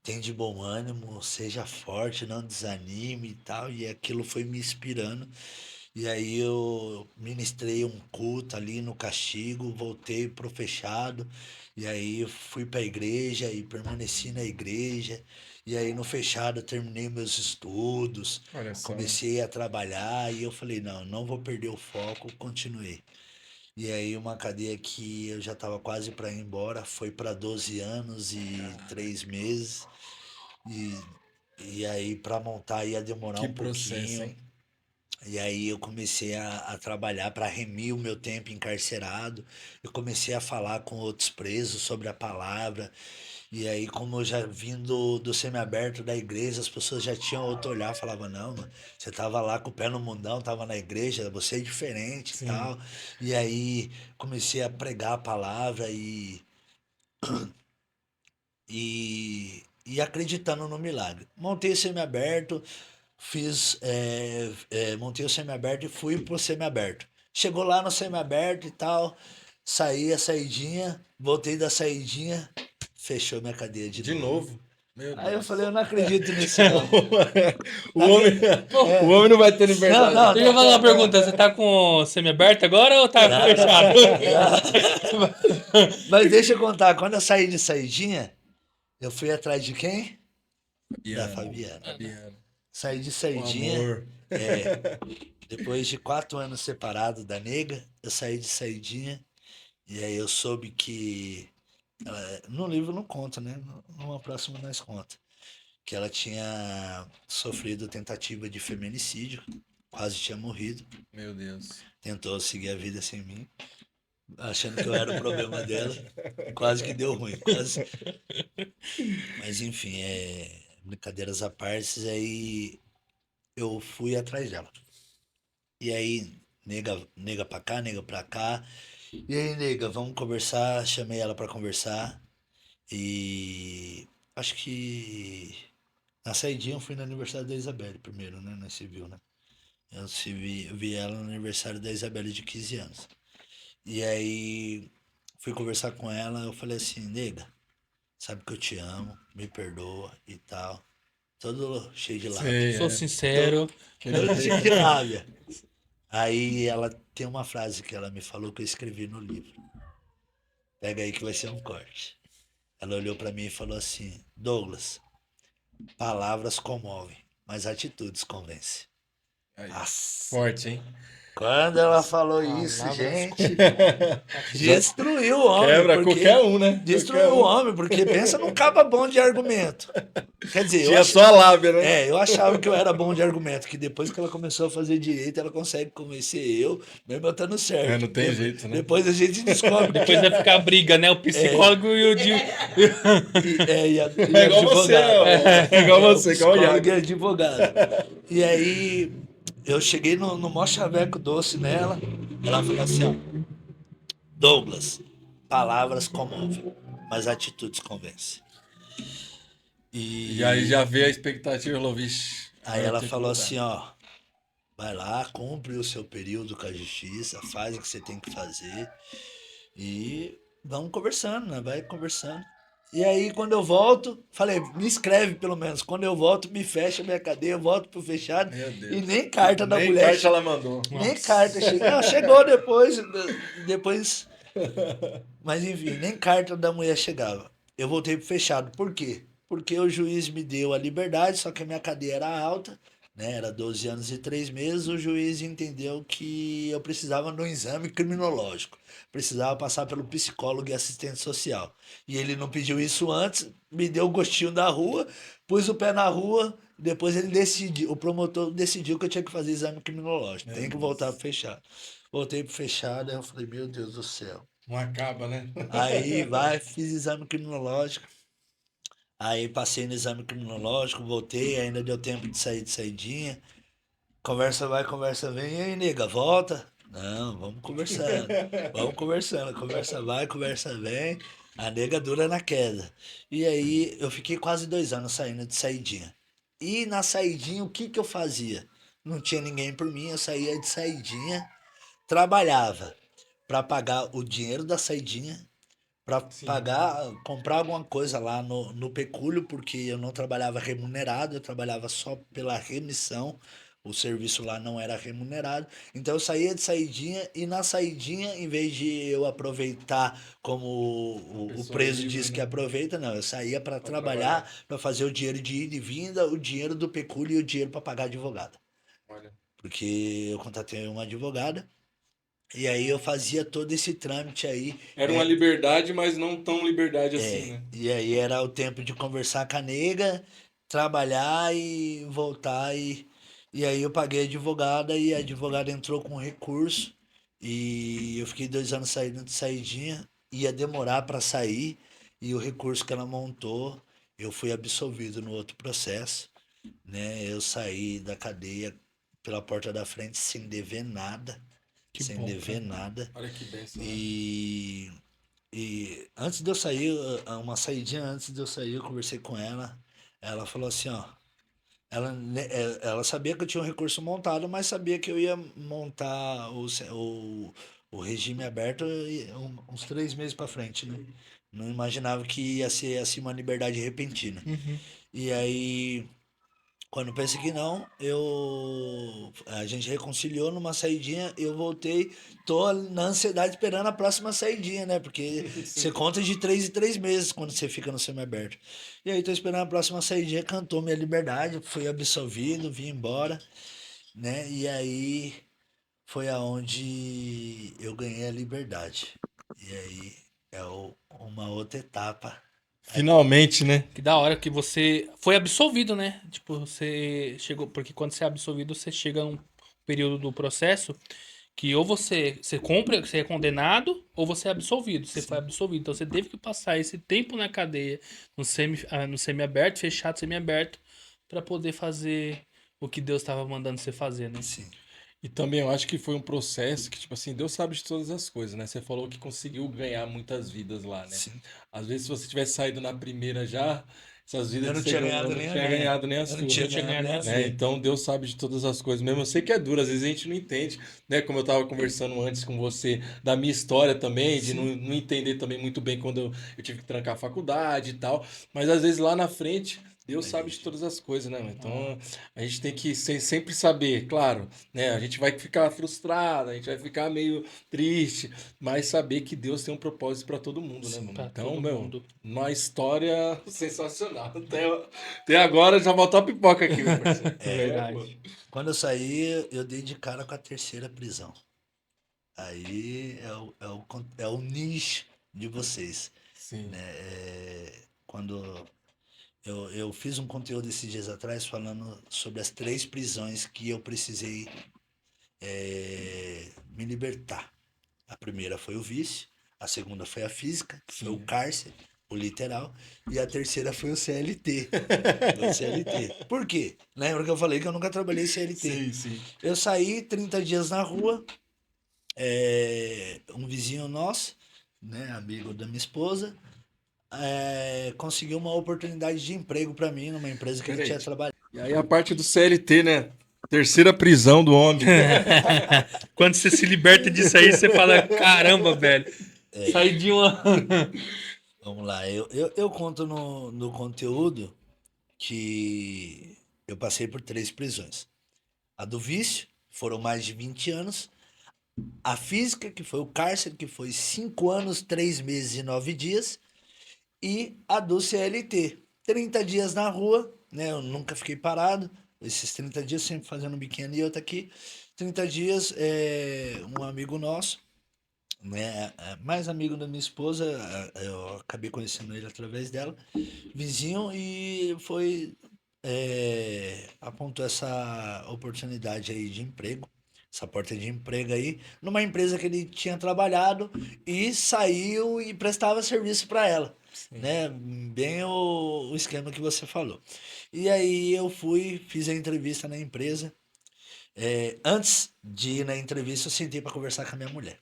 Tem de bom ânimo, seja forte, não desanime e tal. E aquilo foi me inspirando. E aí eu ministrei um culto ali no castigo, voltei pro fechado. E aí eu fui pra igreja e permaneci na igreja. E aí no fechado eu terminei meus estudos, olha só. comecei a trabalhar e eu falei, não, não vou perder o foco, continuei. E aí uma cadeia que eu já estava quase para ir embora, foi para 12 anos e 3 meses. E, e aí para montar ia demorar Que um processo, pouquinho. hein? E aí eu comecei a trabalhar para remir o meu tempo encarcerado. Eu comecei a falar com outros presos sobre a palavra. E aí, como eu já vim do semiaberto da igreja, as pessoas já tinham outro olhar, falavam, não, mano, você tava lá com o pé no mundão, tava na igreja, você é diferente e Sim. tal. E aí comecei a pregar a palavra e acreditando no milagre. Montei o semiaberto, montei o semiaberto e fui pro semiaberto. Chegou lá no semiaberto e tal, saí a saidinha, voltei da saidinha, fechou minha cadeia de De novo. novo. Meu Aí eu Deus. falei, eu não acredito nisso não. O homem, o homem não vai ter liberdade. Não, Deixa eu fazer uma pergunta. Você tá com o semi-aberto agora ou tá fechado? Mas deixa eu contar, quando eu saí de saidinha, eu fui atrás de quem? Da Fabiano, Fabiana. Fabiano. Saí de O saidinha, amor. depois de 4 anos separado da nega, eu saí de saidinha, e aí eu soube que, no livro não conta, né? Numa próxima nós conta, que ela tinha sofrido tentativa de feminicídio, quase tinha morrido, Meu Deus. tentou seguir a vida sem mim, achando que eu era o problema dela, quase que deu ruim, quase. Mas enfim, brincadeiras à parte, aí eu fui atrás dela. E aí, nega pra cá, nega pra cá. E aí, nega, vamos conversar. Chamei ela pra conversar. E acho que na saidinha eu fui no aniversário da Isabelle primeiro, né? Nós se viu, né? Eu vi ela no aniversário da Isabelle de 15 anos. E aí fui conversar com ela, eu falei assim, nega, sabe que eu te amo, me perdoa e tal. Todo cheio de lábia. Sei, Sou é. sincero. Todo cheio de lábia. Aí ela tem uma frase que ela me falou que eu escrevi no livro. Pega aí que vai ser um corte. Ela olhou pra mim e falou assim: Douglas, palavras comovem, mas atitudes convencem. Aí. Nossa. Forte, hein? Quando ela falou isso, Palavras gente, destruiu o homem. Quebra porque qualquer um, né? Destruiu Qualquer o um. homem, porque pensa num caba bom de argumento. Quer dizer, Tinha só a lábia, né? eu achava que eu era bom de argumento, que depois que ela começou a fazer direito, ela consegue convencer eu, mesmo eu estando certo. É, não tem jeito, né? Depois a gente descobre que Depois vai ficar briga, né? O psicólogo e o de. e É igual você, advogado. é igual você, igual o Psicólogo Iago. e advogado. E aí eu cheguei no maior chaveco doce nela, ela falou assim, ó, Douglas, palavras comovem, mas atitudes convencem. E aí E já veio a expectativa e falou, vixe, Aí Eu ela tenho que falou mudar. assim, ó, vai lá, cumpre o seu período com a justiça, faz o que você tem que fazer e vamos conversando, né? Vai conversando. E aí, quando eu volto, falei, me escreve pelo menos. Quando eu volto, me fecha a minha cadeia, eu volto pro fechado. Meu E Deus. nem carta da Nem mulher, carta ela mandou. nem Nossa. carta chegou. Não, chegou depois, mas enfim, nem carta da mulher chegava. Eu voltei pro fechado. Por quê? Porque o juiz me deu a liberdade, só que a minha cadeia era alta, né? Era 12 anos e 3 meses. O juiz entendeu que eu precisava de um exame criminológico. Precisava passar pelo psicólogo e assistente social. E ele não pediu isso antes, me deu o gostinho da rua, pus o pé na rua, depois ele decidiu, o promotor decidiu que eu tinha que fazer exame criminológico. Meu Tem que voltar Deus. pro fechado. Voltei pro fechado, aí eu falei, meu Deus do céu. Não acaba, né? Aí vai, fiz exame criminológico. Aí passei no exame criminológico, voltei, ainda deu tempo de sair de saidinha. Conversa vai, conversa vem. E aí, nega, volta? Não, vamos conversando. Vamos conversando. Conversa vai, conversa vem. A nega dura na queda. E aí eu fiquei quase 2 anos saindo de saidinha. E na saidinha, o que que eu fazia? Não tinha ninguém por mim, eu saía de saidinha, trabalhava para pagar o dinheiro da saidinha, para Sim. pagar, comprar alguma coisa lá no pecúlio, porque eu não trabalhava remunerado, eu trabalhava só pela remissão. O serviço lá não era remunerado. Então eu saía de saidinha e na saidinha, em vez de eu aproveitar como o Pessoa preso livre, diz que né? aproveita, não, eu saía para Pra trabalhar. trabalhar, para fazer o dinheiro de ida e vinda, o dinheiro do pecúlio e o dinheiro para pagar advogado. Olha. Porque eu contratei uma advogada e aí eu fazia todo esse trâmite aí. Era uma É, liberdade, mas não tão liberdade assim, né? e aí era o tempo de conversar com a nega, trabalhar e voltar. E aí eu paguei a advogada e a advogada entrou com recurso. E eu fiquei 2 anos saindo de saidinha. Ia demorar para sair. E o recurso que ela montou, eu fui absolvido no outro processo, né? Eu saí da cadeia pela porta da frente sem dever nada. Que Sem bom, dever cara. nada. Olha que bênção, né? E antes de eu sair, uma saidinha antes de eu sair, eu conversei com ela. Ela falou assim, ó. Ela sabia que eu tinha um recurso montado, mas sabia que eu ia montar o regime aberto uns 3 meses pra frente, né? Não imaginava que ia ser assim uma liberdade repentina. Uhum. E aí quando pensa que não, a gente reconciliou numa saidinha, eu voltei, tô na ansiedade esperando a próxima saidinha, né? Porque você Sim. conta de 3 em 3 meses quando você fica no semiaberto. E aí tô esperando a próxima saidinha, cantou minha liberdade, fui absolvido, vim embora, né? E aí foi aonde eu ganhei a liberdade. E aí uma outra etapa aqui. Finalmente, né? Que da hora que você foi absolvido, né? Tipo, você chegou. Porque quando você é absolvido, você chega num período do processo que ou você cumpre, você é condenado, ou você é absolvido. Você foi Sim, absolvido. Então você teve que passar esse tempo na cadeia, no semi-aberto, fechado, semi-aberto, pra poder fazer o que Deus estava mandando você fazer, né? sim, E também eu acho que foi um processo que, tipo assim, Deus sabe de todas as coisas, né? Você falou que conseguiu ganhar muitas vidas lá, né? sim. Às vezes, se você tivesse saído na primeira já, essas vidas Eu que não você tinha ganhou ganhado não nem a tinha minha. ganhado nem a Eu não sua, tinha Não tinha ganhado ganhado nem nem a a né? sua. minha. Então Deus sabe de todas as coisas mesmo. Eu sei que é duro, às vezes a gente não entende, né? Como eu tava conversando antes com você da minha história também, de Sim. não entender também muito bem quando eu tive que trancar a faculdade e tal. Mas às vezes lá na frente, Deus sabe de todas as coisas, né, mano? Ah, Então a gente tem que sempre saber, claro, né? A gente vai ficar frustrado, a gente vai ficar meio triste, mas saber que Deus tem um propósito pra todo mundo, né, Sim. mano? pra Então, todo meu, mundo. uma história sensacional. Até agora já botou a pipoca aqui, meu parceiro. É É, pô. verdade. Quando eu saí, eu dei de cara com a terceira prisão. Aí é o nicho de vocês, Sim. né? Quando eu fiz um conteúdo esses dias atrás falando sobre as 3 prisões que eu precisei me libertar. A primeira foi o vício, a segunda foi a física, que foi o Sim. cárcere, o literal, e a terceira foi o CLT. Foi o CLT. Por quê? Lembra que eu falei que eu nunca trabalhei CLT? Sim, sim. Eu saí 30 dias na rua, um vizinho nosso, né, amigo da minha esposa, conseguiu uma oportunidade de emprego para mim numa empresa que ele tinha Peraí, trabalhado. E aí a parte do CLT, né? Terceira prisão do homem. Quando você se liberta disso aí, você fala, caramba, velho. Saí de uma. Vamos lá, eu conto no conteúdo que eu passei por 3 prisões. A do vício, foram mais de 20 anos. A física, que foi o cárcere, que foi 5 anos, 3 meses e 9 dias. E a do CLT, 30 dias na rua, né? Eu nunca fiquei parado. Esses 30 dias sempre fazendo um biquinho ali, outro aqui. 30 dias, um amigo nosso, né? Mais amigo da minha esposa, eu acabei conhecendo ele através dela, vizinho, e apontou essa oportunidade aí de emprego, essa porta de emprego aí, numa empresa que ele tinha trabalhado e saiu e prestava serviço para ela, Sim. né? Bem o esquema que você falou. E aí eu fui, fiz a entrevista na empresa. Antes de ir na entrevista, eu sentei para conversar com a minha mulher.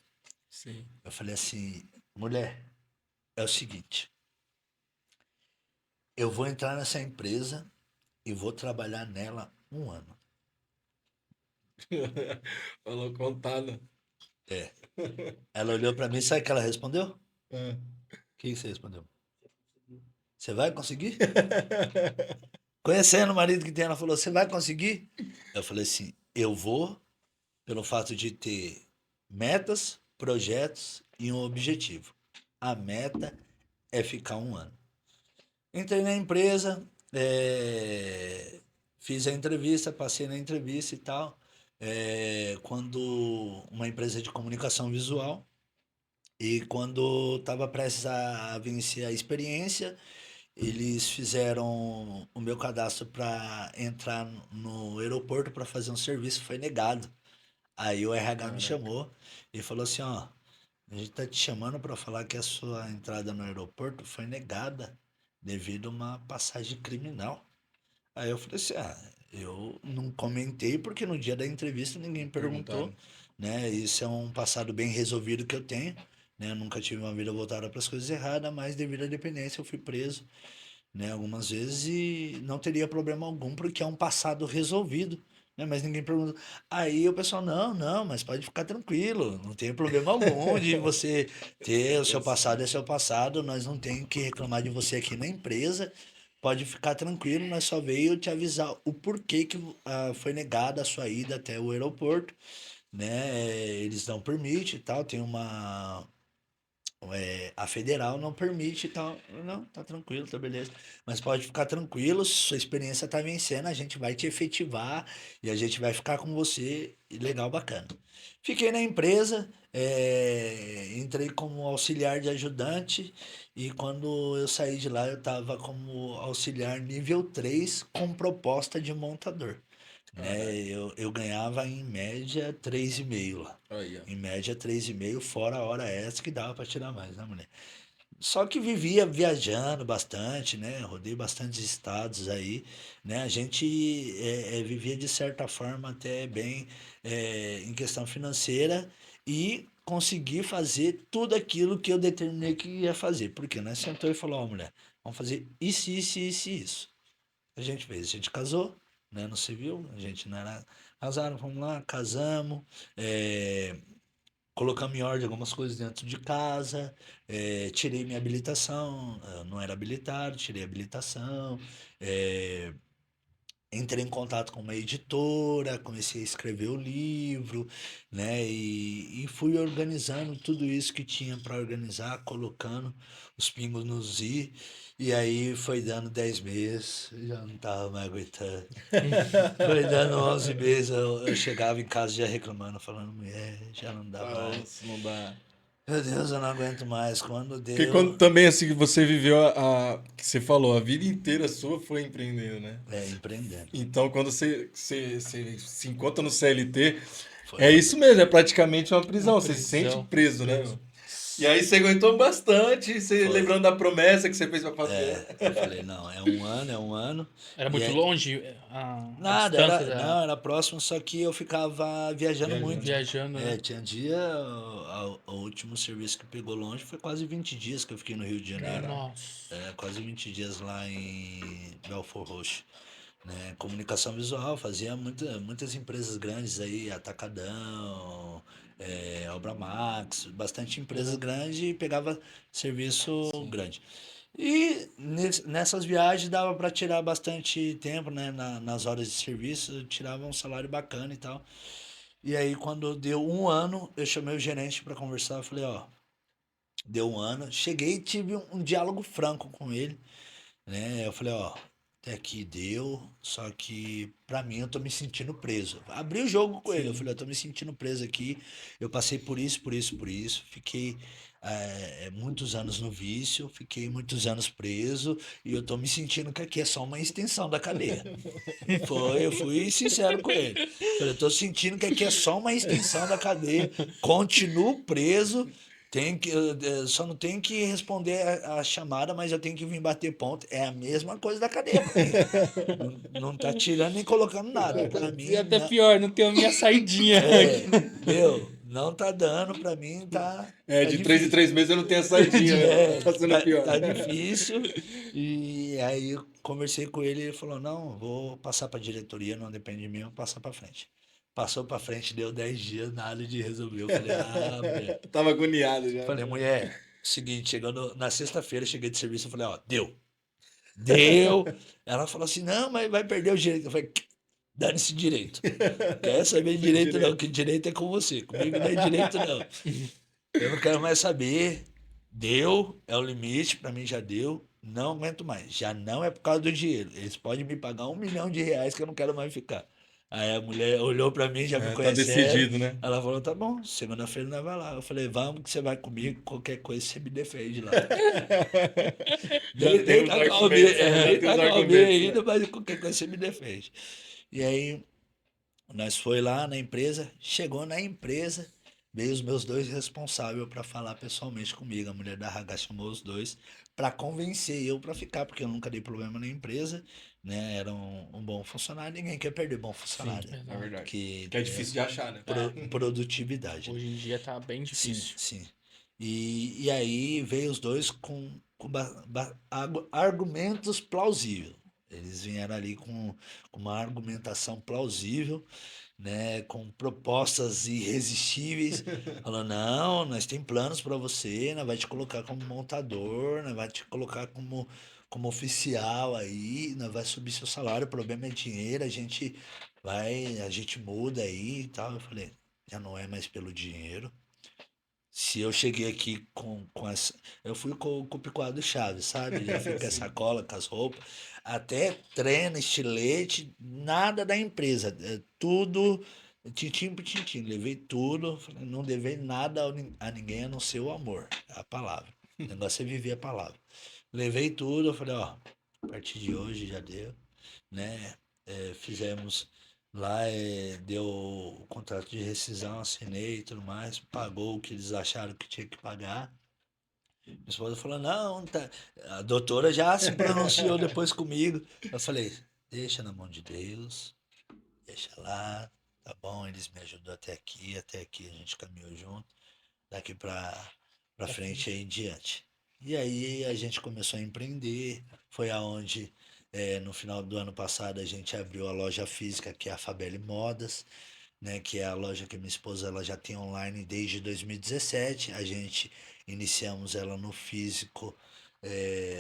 Sim. Eu falei assim, mulher, é o seguinte, eu vou entrar nessa empresa e vou trabalhar nela 1 ano. Falou contado. Ela olhou pra mim, sabe o que ela respondeu? O É. que você respondeu? Você vai conseguir? Conhecendo o marido que tem, ela falou, você vai conseguir? Eu falei assim, eu vou pelo fato de ter metas, projetos e um objetivo. A meta é ficar 1 ano. Entrei na empresa, fiz a entrevista, passei na entrevista e tal. Quando uma empresa de comunicação visual, e quando estava prestes a vencer a experiência, eles fizeram o meu cadastro para entrar no aeroporto para fazer um serviço, foi negado. Aí o RH me Caraca. chamou e falou assim, ó, a gente tá te chamando para falar que a sua entrada no aeroporto foi negada devido a uma passagem criminal. Aí eu falei assim, eu não comentei porque no dia da entrevista ninguém perguntou, Perguntaram. né? Isso é um passado bem resolvido que eu tenho, né? Eu nunca tive uma vida voltada para as coisas erradas, mas devido à dependência eu fui preso, né? Algumas vezes e não teria problema algum porque é um passado resolvido, né? Mas ninguém perguntou. Aí o pessoal, não, não, mas pode ficar tranquilo, não tem problema algum de você ter o seu passado é seu passado, nós não temos que reclamar de você aqui na empresa. Pode ficar tranquilo, nós só veio te avisar o porquê que foi negada a sua ida até o aeroporto, né? Eles não permitem e tal, tem uma a federal não permite e tal. Não, tá tranquilo, tá beleza. Mas pode ficar tranquilo, se sua experiência tá vencendo, a gente vai te efetivar e a gente vai ficar com você. E legal, bacana. Fiquei na empresa, entrei como auxiliar de ajudante e quando eu saí de lá eu estava como auxiliar nível 3 com proposta de montador, né? Caraca. Eu ganhava em média 3,5 lá. Aí, ó. Em média 3,5 fora a hora extra que dava para tirar mais, né, mulher? Só que vivia viajando bastante, né? Rodei bastantes estados aí, né? A gente vivia de certa forma até bem em questão financeira e consegui fazer tudo aquilo que eu determinei que ia fazer. Porque nós sentou e falou, ó, mulher, vamos fazer isso, isso, isso e isso. A gente fez, a gente casou, né, no civil, a gente não era casado, vamos lá, casamos, colocamos em ordem algumas coisas dentro de casa, tirei minha habilitação, eu não era habilitado, tirei a habilitação, eh, entrei em contato com uma editora, comecei a escrever o livro, né? E fui organizando tudo isso que tinha para organizar, colocando os pingos nos i. E aí foi dando 10 meses, eu já não tava mais aguentando. Foi dando 11 meses, eu chegava em casa já reclamando, falando, mulher, já não dá mais. Nossa, não dá. Meu Deus, eu não aguento mais. Quando Porque quando deu, também assim você viveu que você falou, a vida inteira sua foi empreendendo, né? empreendendo. Então quando você se encontra no CLT, Foi é uma. isso mesmo, é praticamente uma Uma prisão, você se sente prisão. preso, né, meu? E aí você aguentou bastante, você Foi. lembrando da promessa que você fez pra fazer. Eu falei, não, é 1 ano, é 1 ano. Era E muito é, longe a nada, distância não, da. era próximo, só que eu ficava viajando muito. Viajando. Viajando, né? Tinha dia, o último serviço que pegou longe foi quase 20 dias que eu fiquei no Rio de Janeiro. Caraca. Nossa. Quase 20 dias lá em Belfort Roxo, né? Comunicação visual, fazia muitas empresas grandes aí, Atacadão, Obra Max, bastante empresas Uhum. grandes e pegava serviço Sim. grande. E nessas viagens dava para tirar bastante tempo, né? Nas horas de serviço, eu tirava um salário bacana e tal. E aí, quando deu um ano, eu chamei o gerente para conversar. Eu falei: ó, deu um ano. Cheguei e tive um diálogo franco com ele, né? Eu falei: ó, até aqui deu, só que pra mim eu tô me sentindo preso. Abri o jogo com ele. Eu falei: Sim. eu tô me sentindo preso aqui. Eu passei por isso, por isso, por isso. Fiquei muitos anos no vício, fiquei muitos anos preso e eu tô me sentindo que aqui é só uma extensão da cadeia. Eu fui sincero com ele. Falei: eu tô sentindo que aqui é só uma extensão da cadeia, continuo preso, só não tenho que responder a chamada, mas eu tenho que vir bater ponto. É a mesma coisa da cadeia pra mim. Não tá tirando nem colocando nada. Pra E mim, até pior, não tenho a minha saidinha aqui. meu, não tá dando, pra mim tá De 3 em difícil. 3 meses eu não tenho a saidinha, né? Tá sendo pior. Tá difícil. E aí eu conversei com ele e ele falou: não, vou passar pra diretoria, não depende de mim, eu vou passar pra frente. Passou pra frente, deu 10 dias, nada de resolver. Eu falei: ah, mulher. Tava agoniado já. Falei: mulher, seguinte, chegando na sexta-feira, cheguei de serviço, eu falei: ó, deu. Ela falou assim: não, mas vai perder o direito. Eu falei: dane-se direito. Quer saber de Sem direito não, direito. que direito é com você. Comigo não é direito não. Eu não quero mais saber. Deu, é o limite, pra mim já deu. Não aguento mais. Já não é por causa do dinheiro. Eles podem me pagar R$ 1 milhão que eu não quero mais ficar. Aí a mulher olhou pra mim, já me Tá conhecendo. decidido, né? Ela falou: tá bom, segunda-feira nós vai lá. Eu falei: vamos que você vai comigo, qualquer coisa você me defende lá. Já tem Nem os tá argumentos, nem já tem tá os calminho argumentos, ainda, né? mas qualquer coisa você me defende. E aí nós foi lá na empresa, chegou na empresa, veio os meus dois responsáveis para falar pessoalmente comigo. A mulher da RH chamou os dois para convencer eu para ficar, porque eu nunca dei problema na empresa, né? Era um bom funcionário, ninguém quer perder bom Sim, funcionário, né? é Exato. verdade. Que Que é é difícil de achar, né? produtividade, né? Hoje em dia tá bem Sim, difícil. sim. E aí veio os dois com argumentos plausíveis. Eles vieram ali com uma argumentação plausível, né, com propostas irresistíveis, falando: não, nós tem planos para você, nós vai te colocar como montador, nós vai te colocar como oficial aí, nós vai subir seu salário, o problema é dinheiro, a gente muda aí e tal. Eu falei: já não é mais pelo dinheiro. Se eu cheguei aqui com essa. Eu fui com o picoado chave, sabe? Já fui com essa Sim. cola, com as roupas. Até treino, estilete, nada da empresa. Tudo, tintim por tintim. Levei tudo, falei: não levei nada a ninguém a não ser o amor, a palavra. O negócio é viver a palavra. Levei tudo, eu falei: ó, a partir de hoje já deu, né? Fizemos lá, deu o contrato de rescisão, assinei e tudo mais, pagou o que eles acharam que tinha que pagar. Minha esposa falou: não, tá. A doutora já se pronunciou depois comigo. Eu falei: deixa na mão de Deus, deixa lá, tá bom? Eles me ajudou até aqui a gente caminhou junto, daqui pra Pra frente aí frente. em diante. E aí a gente começou a empreender, foi aonde no final do ano passado a gente abriu a loja física, que é a Fabelle Modas, né, que é a loja que minha esposa ela já tem online desde 2017. A gente iniciamos ela no físico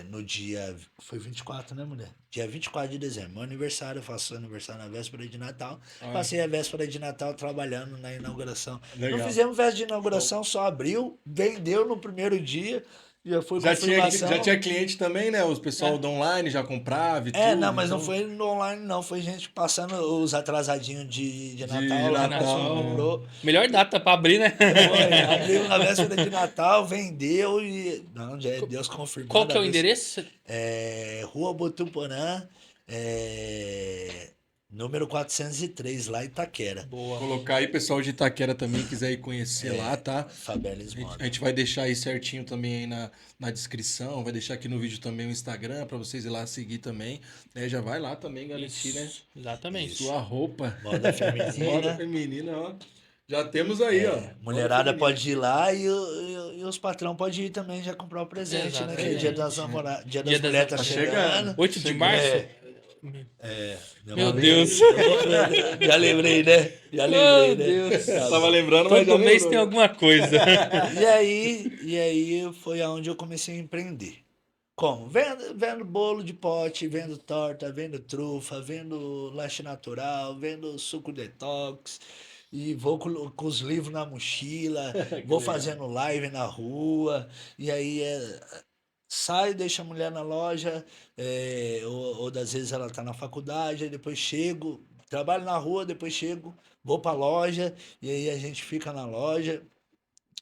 no dia. Foi 24, né, mulher? Dia 24 de dezembro. Meu aniversário, eu faço aniversário na véspera de Natal. Ah, Passei a véspera de Natal trabalhando na inauguração. Não legal. fizemos festa de inauguração, só abriu, vendeu no primeiro dia. Já foi Já confirmação. tinha cliente também, né? Os pessoal É. do online já comprava e tudo, Não, mas não então. foi no online, não. Foi gente passando os atrasadinhos de De Natal De lá, o pessoal Natal, é. Natal. comprou. Melhor data pra abrir, né? Foi, abriu na véspera de Natal, vendeu e. Não, já é Co- Deus Qual confirmado. que é o endereço? Rua Botuporã, é, número 403 lá em Itaquera. Boa. Colocar aí, pessoal de Itaquera também quiser ir conhecer lá, tá? Fabelis A Moda. gente vai deixar aí certinho também aí na descrição, vai deixar aqui no vídeo também o Instagram pra vocês ir lá seguir também, né? Já vai lá também garantir, né? Isso, exatamente. Isso. Sua roupa, Moda moda feminina. feminina, ó. Já temos aí, ó. Moda Mulherada feminina. pode ir lá e os patrão podem ir também já comprar o presente, né? Que é dia Exatamente. Dia das Dia das Mulheres tá Tá Mulheres. chegando, chegando. tá 8 de chegando. março? Meu Deus. Já lembrei, né? Já Meu lembrei, né? Deus. Eu tava lembrando, mas já Todo mês lembrou, tem né? alguma coisa. E aí foi aonde eu comecei a empreender. Como? Vendo bolo de pote, vendo torta, vendo trufa, vendo lanche natural, vendo suco detox. E vou com os livros na mochila, Que vou legal. fazendo live na rua. E aí saio, deixo a mulher na loja, ou das vezes ela tá na faculdade, aí depois chego, trabalho na rua, depois chego, vou pra loja, e aí a gente fica na loja.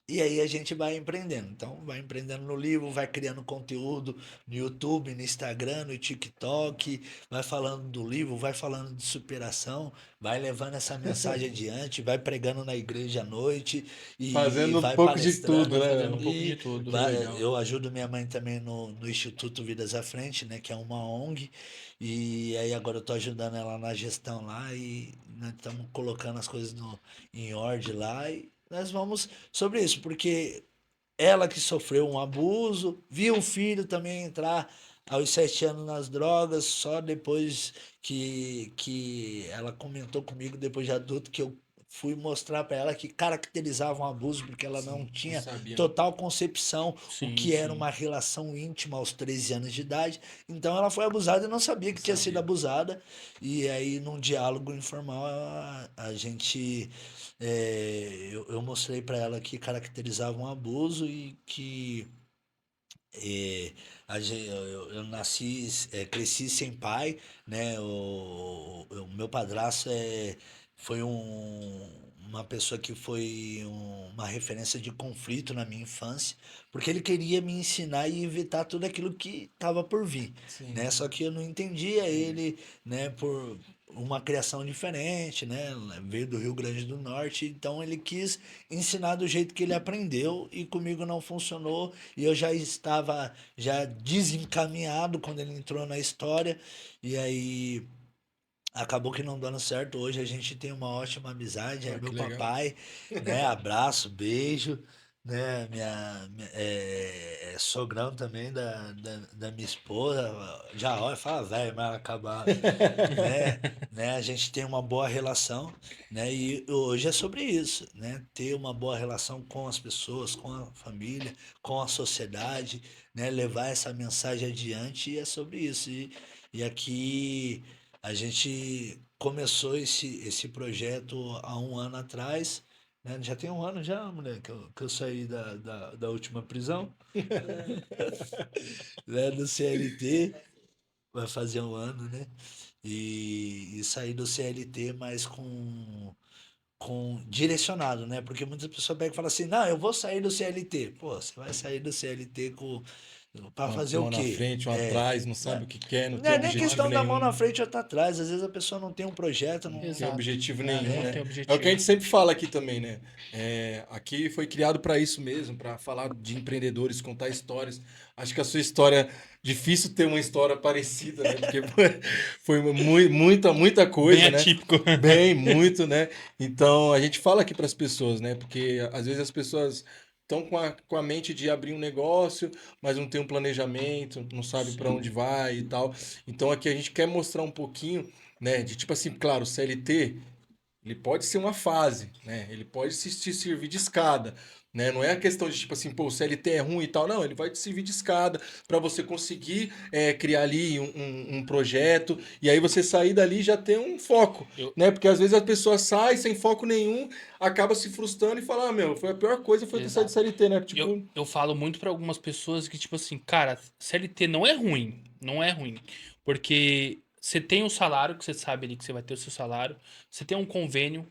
E aí a gente vai empreendendo. Então, vai empreendendo no livro, vai criando conteúdo no YouTube, no Instagram, no TikTok, vai falando do livro, vai falando de superação, vai levando essa mensagem adiante, vai pregando na igreja à noite e Fazendo um vai pouco de tudo, Vai palestrando. fazendo um né? pouco de E tudo. Que legal. eu ajudo minha mãe também no Instituto Vidas à Frente, né, que é uma ONG. E aí agora eu tô ajudando ela na gestão lá e nós estamos colocando as coisas em ordem lá e nós vamos sobre isso, porque ela que sofreu um abuso, viu o filho também entrar aos 7 anos nas drogas, só depois que ela comentou comigo, depois de adulto, que eu fui mostrar para ela que caracterizava um abuso, porque ela não Sim, não tinha sabia, né? total concepção o Sim, que era sim. uma relação íntima aos 13 anos de idade. Então ela foi abusada e não sabia que Não tinha sido sabia. abusada. E aí, num diálogo informal, a gente eu mostrei para ela que caracterizava um abuso e que eu nasci, cresci sem pai, né? O meu padrasto foi uma pessoa que foi uma referência de conflito na minha infância, porque ele queria me ensinar e evitar tudo aquilo que estava por vir, Sim, né? Só sim. que eu não entendia Entendi. ele, né? Por uma criação diferente, né? Veio do Rio Grande do Norte, então ele quis ensinar do jeito que ele aprendeu e comigo não funcionou e eu já estava já desencaminhado quando ele entrou na história. E aí acabou que não dando certo. Hoje a gente tem uma ótima amizade. É Ah, meu que legal. papai, né? Abraço, beijo. Né? É sogrão também da minha esposa. Já olha, fala velho, mas acabar, né? A gente tem uma boa relação, né? E hoje é sobre isso, né? Ter uma boa relação com as pessoas, com a família, com a sociedade, né? Levar essa mensagem adiante e é sobre isso. E aqui a gente começou esse projeto há um ano atrás, né? Já tem um ano já, mulher, que eu saí da última prisão, né? Do CLT, vai fazer um ano, né? E sair do CLT, mas com direcionado, né? Porque muitas pessoas pegam e falam assim, não, eu vou sair do CLT. Pô, você vai sair do CLT para fazer o Uma na quê? frente, uma atrás, não sabe o que quer, não Não tem é nem objetivo questão da mão na nenhum. frente ou tá atrás. Às vezes a pessoa não tem um projeto, Não não, tem Exato. objetivo nenhum, Não né? né? tem É o que a objetivo. gente sempre fala aqui também, né? Aqui foi criado para isso mesmo, para falar de empreendedores, contar histórias. Acho que a sua história, difícil ter uma história parecida, né? Porque foi muita Bem coisa, né? atípico. Bem, muito, né? Então a gente fala aqui para as pessoas, né? Porque às vezes as pessoas estão com a mente de abrir um negócio, mas não tem um planejamento, não sabe para onde vai e tal. Então aqui a gente quer mostrar um pouquinho, né, de tipo assim, claro, o CLT, ele pode ser uma fase, né? Ele pode te servir de escada, né? Não é a questão de tipo assim, pô, o CLT é ruim e tal, não, ele vai te servir de escada para você conseguir criar ali um projeto e aí você sair dali e já ter um foco, Eu, né? Porque às vezes a pessoa sai sem foco nenhum, acaba se frustrando e fala, ah, meu, foi a pior coisa foi ter saído do exato. CLT, né? Eu, Tipo, eu falo muito pra algumas pessoas que, tipo assim, cara, CLT não é ruim. Não é ruim. Porque você tem o salário, que você sabe ali que você vai ter o seu salário. Você tem um convênio,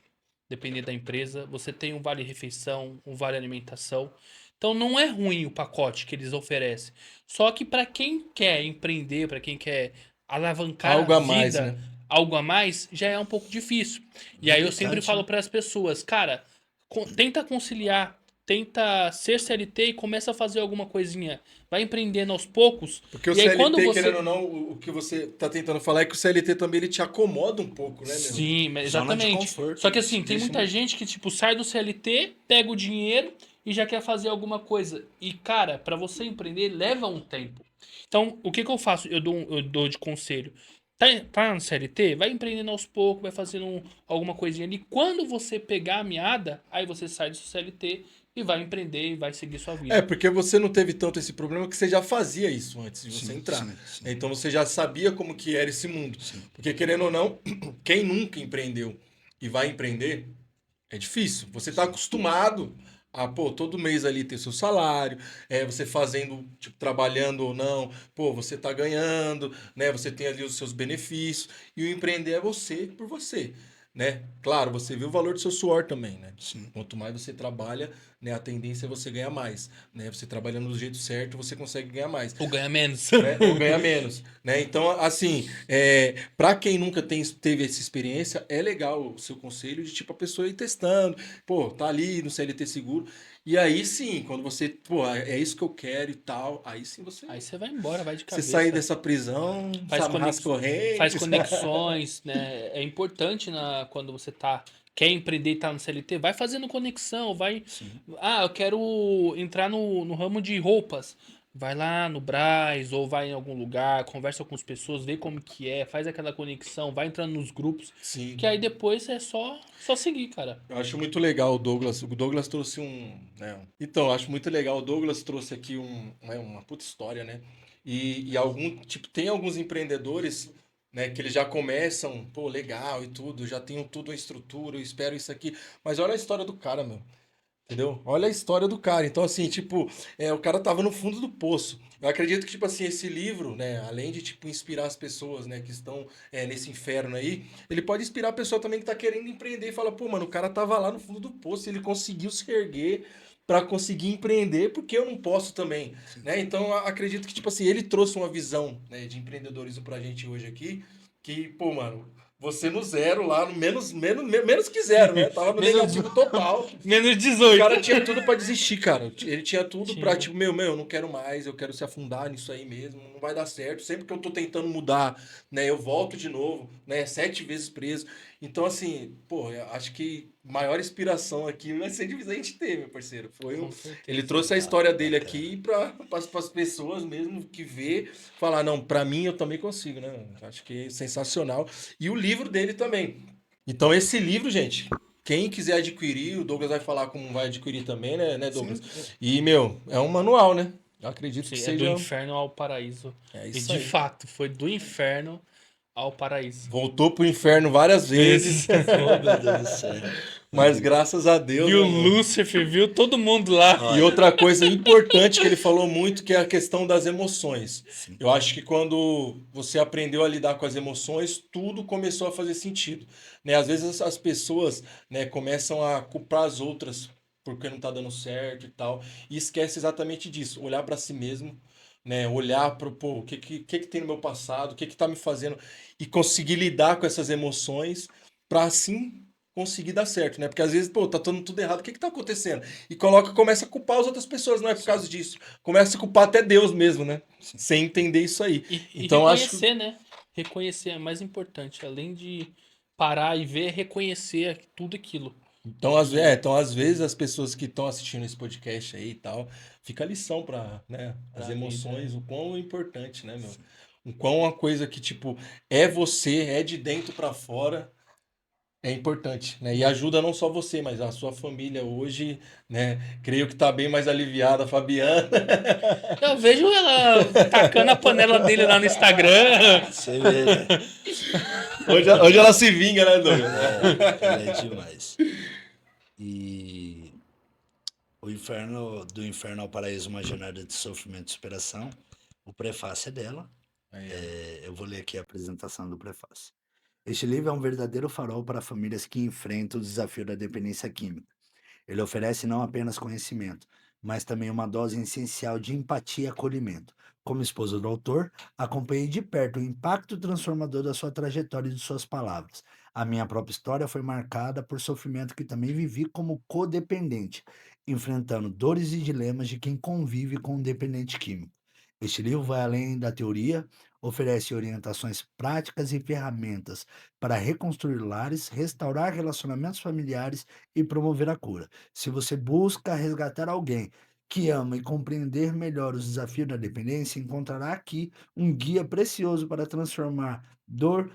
dependendo da empresa. Você tem um vale-refeição, um vale-alimentação. Então não é ruim o pacote que eles oferecem. Só que pra quem quer empreender, pra quem quer alavancar a algo a mais, vida, né? algo a mais, já é um pouco difícil. E aí eu sempre Limitante, falo né? para as pessoas, cara, tenta conciliar, tenta ser CLT e começa a fazer alguma coisinha. Vai empreendendo aos poucos. Porque o E aí quando CLT, querendo você. ou não, o que você tá tentando falar é que o CLT também ele te acomoda um pouco, né, meu? Sim, Zona de exatamente. conforto, Só que te assim, tem deixa. muita gente que, tipo, sai do CLT, pega o dinheiro e já quer fazer alguma coisa. E, cara, para você empreender, leva um tempo. Então, o que que eu faço? Eu dou de conselho. Tá no CLT? Vai empreendendo aos poucos, vai fazendo alguma coisinha ali. Quando você pegar a meada, aí você sai do seu CLT e vai empreender e vai seguir sua É, vida. porque você não teve tanto esse problema que você já fazia isso antes de você Sim, entrar. sim, sim, Então você já sabia como que era esse mundo. sim. Porque querendo ou não, quem nunca empreendeu e vai empreender, é difícil. Você está Sim. acostumado a, pô, todo mês ali ter seu salário, você fazendo, tipo, trabalhando ou não, pô, você tá ganhando, né? Você tem ali os seus benefícios. E o empreender é você por você, né? Claro, você vê o valor do seu suor também, né? Sim. Quanto mais você trabalha, né, a tendência é você ganhar mais, né? Você trabalhando do jeito certo, você consegue ganhar mais, Ou ganha menos. né? Ou ganhar menos, né? Então, assim, para quem nunca teve essa experiência, é legal o seu conselho de tipo a pessoa ir testando, pô, tá ali no CLT seguro, e aí sim, quando você, pô, é isso que eu quero e tal, aí sim Aí você vai embora, vai de você sair cabeça. dessa prisão, se Faz, amarrar as conex... Faz correntes. conexões, né? É importante quando você quer empreender e tá no CLT, vai fazendo conexão, vai. Sim. Ah, eu quero entrar no ramo de roupas. Vai lá no Brás ou vai em algum lugar, conversa com as pessoas, vê como que é, faz aquela conexão, vai entrando nos grupos, Sim. que aí depois é só seguir, cara. Eu acho muito legal o Douglas. O Douglas trouxe um, né? Então, eu acho muito legal. O Douglas trouxe aqui uma puta história, né? E algum, tipo, tem alguns empreendedores, né, que eles já começam, pô, legal e tudo, já tenho tudo a estrutura, eu espero isso aqui. Mas olha a história do cara, meu. Entendeu? Olha a história do cara. Então, assim, tipo, o cara tava no fundo do poço. Eu acredito que, tipo assim, esse livro, né, além de, tipo, inspirar as pessoas, né, que estão nesse inferno aí, ele pode inspirar a pessoa também que tá querendo empreender e fala, pô, mano, o cara tava lá no fundo do poço, ele conseguiu se erguer pra conseguir empreender, porque eu não posso também, Sim. né? Então, eu acredito que, tipo assim, ele trouxe uma visão, né, de empreendedorismo pra gente hoje aqui, que, pô, mano, você no zero lá, no menos que zero, né? Tava no Menos, negativo total. menos O 18. cara tinha tudo pra desistir, cara. Ele tinha tudo pra, Tinha. tipo, meu, eu não quero mais, eu quero se afundar nisso aí mesmo, não vai dar certo. Sempre que eu tô tentando mudar, né, eu volto de novo, né, 7 vezes preso. Então, assim, pô, eu acho que maior inspiração aqui vai ser de Vicente T, meu parceiro. Com Ele certeza. trouxe a história dele Bacana. aqui para as pessoas mesmo que vê, falar, não, pra mim eu também consigo, né? Acho que é sensacional. E o livro dele também. Então, esse livro, gente, quem quiser adquirir, o Douglas vai falar como vai adquirir também, né, Douglas? Sim. E, meu, é um manual, né? Eu acredito que Sim, é do seja. inferno ao paraíso. É E isso de aí. fato, foi do inferno ao paraíso. Voltou pro inferno várias vezes, Vezes. Oh, meu Deus do céu. mas graças a Deus, Viu né, meu? Lúcifer, viu todo mundo lá. E Olha, outra coisa importante que ele falou muito, que é a questão das emoções. sim, Eu acho que quando você aprendeu a lidar com as emoções, tudo começou a fazer sentido, né? Às vezes as pessoas, né, começam a culpar as outras porque não tá dando certo e tal, e esquece exatamente disso, olhar para si mesmo, né? Olhar para pô, o que tem no meu passado, o que tá me fazendo e conseguir lidar com essas emoções para assim conseguir dar certo, né? Porque às vezes, pô, tá tudo errado, o que tá acontecendo? E começa a culpar as outras pessoas, não é por sim, causa disso. Começa a culpar até Deus mesmo, né? sim. Sem entender isso aí. E Então acho que. reconhecer, né? Reconhecer é mais importante. Além de parar e ver, é reconhecer tudo aquilo. Então, E então, às vezes, as pessoas que estão assistindo esse podcast aí e tal, fica a lição para, né, as pra vida. emoções, o quão é importante, né, meu? O quão uma coisa que, tipo, é você, é de dentro para fora, é importante, né? E ajuda não só você, mas a sua família hoje, né? Creio que tá bem mais aliviada, a Fabiana. Eu vejo ela tacando a panela dele lá no Instagram. Você vê, né? Hoje ela se vinga, né, Douglas? Ela é demais. E do inferno ao paraíso, uma jornada de sofrimento e superação. O prefácio é dela. Aí, ó. Eu vou ler aqui a apresentação do prefácio. Este livro é um verdadeiro farol para famílias que enfrentam o desafio da dependência química. Ele oferece não apenas conhecimento, mas também uma dose essencial de empatia e acolhimento. Como esposa do autor, acompanhei de perto o impacto transformador da sua trajetória e de suas palavras. A minha própria história foi marcada por sofrimento que também vivi como codependente, enfrentando dores e dilemas de quem convive com um dependente químico. Este livro vai além da teoria, oferece orientações práticas e ferramentas para reconstruir lares, restaurar relacionamentos familiares e promover a cura. Se você busca resgatar alguém que ama e compreender melhor os desafios da dependência encontrará aqui um guia precioso para transformar dor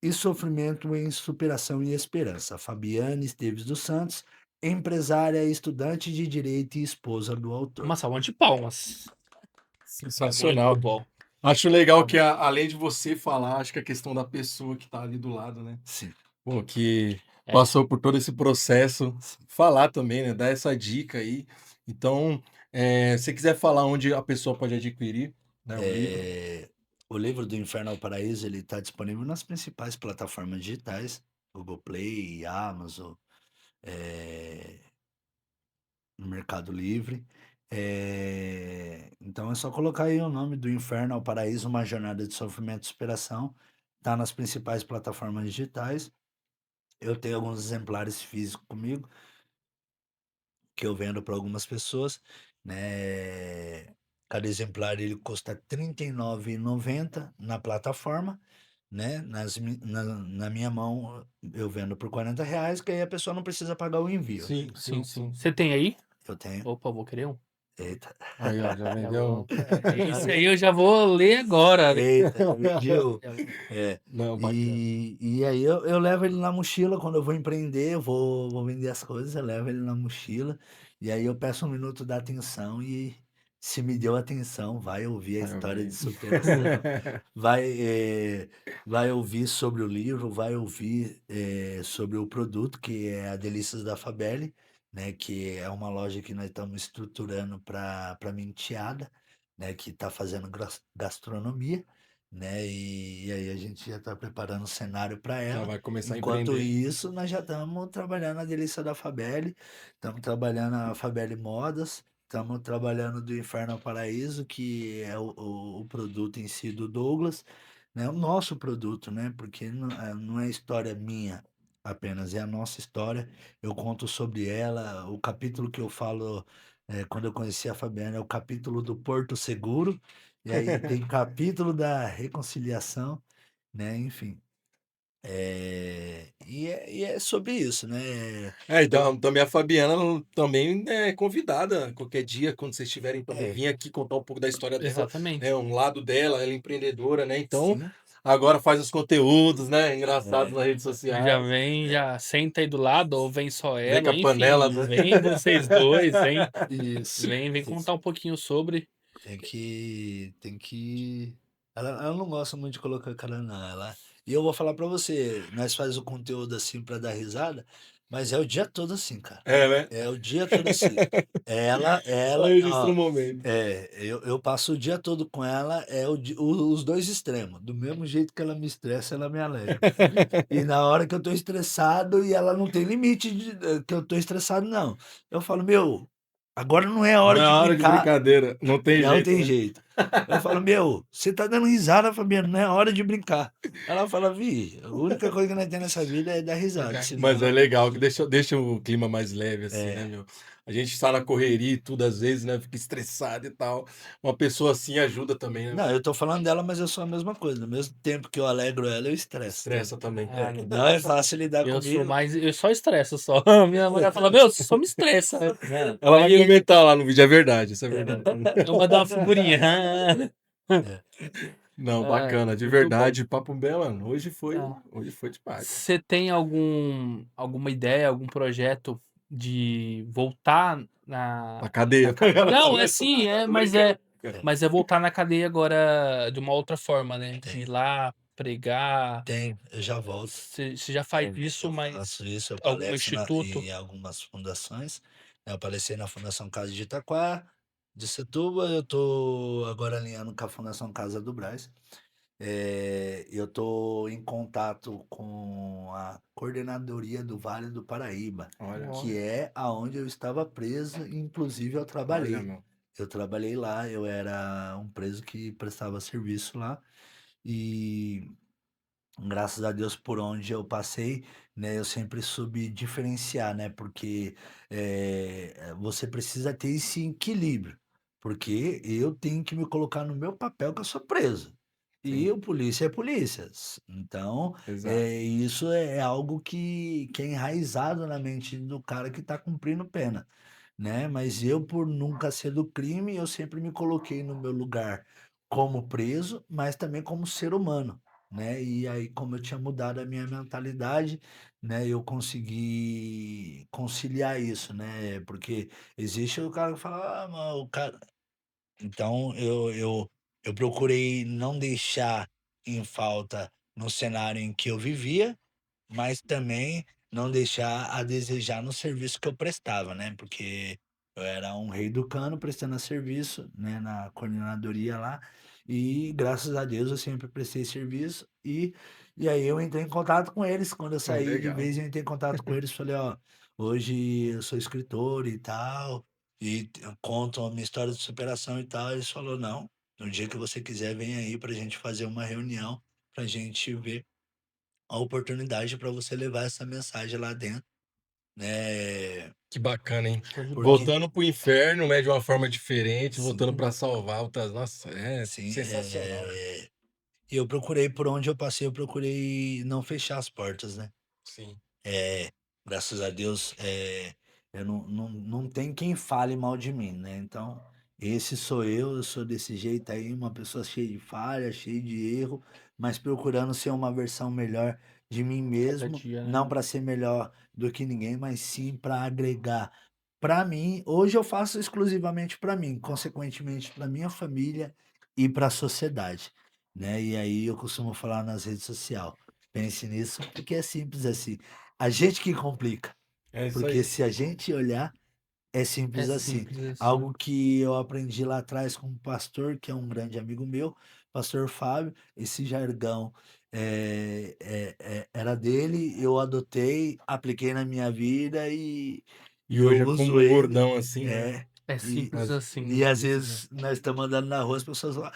e sofrimento em superação e esperança. Fabiane Esteves dos Santos, empresária, estudante de direito e esposa do autor. Uma salva de palmas. Sensacional. Muito bom. Acho legal que, além de você falar, acho que a questão da pessoa que tá ali do lado, né? Sim. Pô, que É. passou por todo esse processo, falar também, né? Dar essa dica aí. Então, se você quiser falar onde a pessoa pode adquirir, né, o livro. O livro do Inferno ao Paraíso ele está disponível nas principais plataformas digitais, Google Play, Amazon, eh, no Mercado Livre. Então é só colocar aí o nome do Inferno ao Paraíso, uma jornada de sofrimento e superação. Está nas principais plataformas digitais. Eu tenho alguns exemplares físicos comigo, que eu vendo para algumas pessoas, né? Cada exemplar ele custa R$ 39,90 na plataforma, né? Na minha mão eu vendo por R$ 40, que aí a pessoa não precisa pagar o envio. Sim, Sim, sim. Você tem aí? Eu tenho. Opa, vou querer um. Eita, Aí, ó, já Já vendeu. vou... Esse aí eu já vou ler agora. eita, vendiu. Já- É. Não, bacana. E aí eu levo ele na mochila quando eu vou empreender, eu vou vender as coisas, eu levo ele na mochila, e aí eu peço um minuto da atenção e se me deu atenção, vai ouvir a Vai história ouvir. de superação, vai ouvir sobre o livro, vai ouvir sobre o produto, que é a Delícias da Fabelli, né, que é uma loja que nós estamos estruturando para Menteada, né, que está fazendo gastronomia, né? E aí a gente já está preparando o cenário para Já ela. vai começar a Enquanto empreender. isso, nós já estamos trabalhando a Delícia da Fabelli, estamos trabalhando a Fabelli Modas, estamos trabalhando do Inferno ao Paraíso, que é o produto em si do Douglas, né? O nosso produto, né? Porque não é história minha apenas, é a nossa história. Eu conto sobre ela, o capítulo que eu falo quando eu conheci a Fabiana é o capítulo do Porto Seguro, e aí tem capítulo da reconciliação, né? Enfim. E é sobre isso, né? Então, também a Fabiana ela também é convidada qualquer dia, quando vocês estiverem também, É, vir aqui contar um pouco da história dela, Exatamente. né? Um lado dela, ela é empreendedora, né? Então, sim, agora faz os conteúdos, né? Engraçados é, nas redes Já sociais. vem, já senta aí do lado, ou vem só Vem com ela, a enfim. panela, né? Vem vocês dois, vem, isso, vem isso. contar um pouquinho sobre. Tem que. Ela não gosta muito de colocar a cara, não. E eu vou falar pra você, nós faz o conteúdo assim pra dar risada, mas é o dia todo assim, cara. É, né? É o dia todo assim. Só registra Ó, o momento. eu passo o dia todo com ela, os dois extremos. Do mesmo jeito que ela me estressa, ela me alegra. E na hora que eu tô estressado, e ela não tem limite que eu tô estressado, não. Eu falo, meu, agora não é Não hora é de hora de brincar. brincadeira, não tem Não jeito, tem né? jeito. Eu falo, meu, você tá dando risada, Fabiano, não é hora de brincar. Ela fala, Vi, a única coisa que nós temos nessa vida é dar risada, senão Mas é não. legal, que deixa o clima mais leve, assim, né, meu? A gente está na correria e tudo, às vezes, né? Fica estressado e tal. Uma pessoa assim ajuda também, né? Não, eu tô falando dela, mas eu sou a mesma coisa. No mesmo tempo que eu alegro ela, eu estresso. Estressa também. Ah, não. Não é fácil lidar Eu sou comigo. mais. Eu só estresso só. Minha mulher fala, meu, você só me estressa. Não, Ela vai Aí comentar lá no vídeo, é verdade, isso é verdade. eu mandar uma figurinha. é. Não, Ah, bacana, de muito bom. verdade, papo bem, mano. Ah. Hoje foi demais. Você tem alguma ideia, algum projeto de voltar Na cadeia. Não, é sim, mas é voltar na cadeia agora de uma outra forma, né? De ir Tem, lá, pregar. eu já volto. Você já faz isso, Eu mas faço isso, eu algum palestro instituto? em algumas fundações, né. Eu palestrei na Fundação Casa de Itaquá, de Setuba, eu tô agora alinhando com a Fundação Casa do Brás. Eu tô em contato com a coordenadoria do Vale do Paraíba, Olha, Ó, que é aonde eu estava preso, inclusive eu olha, trabalhei. meu. Eu trabalhei lá, eu era um preso que prestava serviço lá e graças a Deus por onde eu passei, né, eu sempre soube diferenciar, né, porque você precisa ter esse equilíbrio, porque eu tenho que me colocar no meu papel que eu sou preso. E Sim, o polícia é polícia. Então, exato. isso é algo que é enraizado na mente do cara que está cumprindo pena. né? Mas eu, por nunca ser do crime, eu sempre me coloquei no meu lugar como preso, mas também como ser humano, né? E aí, como eu tinha mudado a minha mentalidade, né, eu consegui conciliar isso, né? Porque existe o cara que fala, ah, mas o cara. Então, eu procurei não deixar em falta no cenário em que eu vivia, mas também não deixar a desejar no serviço que eu prestava, né, porque eu era um rei do cano prestando serviço, né, na coordenadoria lá, e graças a Deus eu sempre prestei serviço, e aí eu entrei em contato com eles, quando eu Pô, saí de legal. vez eu entrei em contato com eles, falei: "Ó, hoje eu sou escritor e tal, e eu conto a minha história de superação e tal", eles falou: "Não, no dia que você quiser vem aí pra gente fazer uma reunião, pra gente ver a oportunidade para você levar essa mensagem lá dentro, né, Que bacana, hein? Show de bola. porque Voltando pro inferno, né, de uma forma diferente, voltando sim, para salvar outras. Nossa, é sim, sensacional, né? e eu procurei por onde eu passei, eu procurei não fechar as portas, né. Sim. Graças a Deus, eu não tem quem fale mal de mim, né, então, esse sou eu sou desse jeito aí, uma pessoa cheia de falha, cheia de erro, mas procurando ser uma versão melhor de mim Cada mesmo, dia, né? não para ser melhor do que ninguém, mas sim para agregar para mim. Hoje eu faço exclusivamente para mim, consequentemente para minha família e para a sociedade, né. E aí eu costumo falar nas redes social: "Pense nisso, porque é simples assim". A gente que complica, É isso porque aí. se a gente olhar, é É simples assim. simples assim. Algo que eu aprendi lá atrás com um pastor, que é um grande amigo meu, pastor Fábio, esse jargão, era dele, eu adotei, apliquei na minha vida E e eu hoje é como uso um ele. bordão assim, né? É, É e simples Mas assim. e às vezes nós estamos andando na rua, as pessoas falam: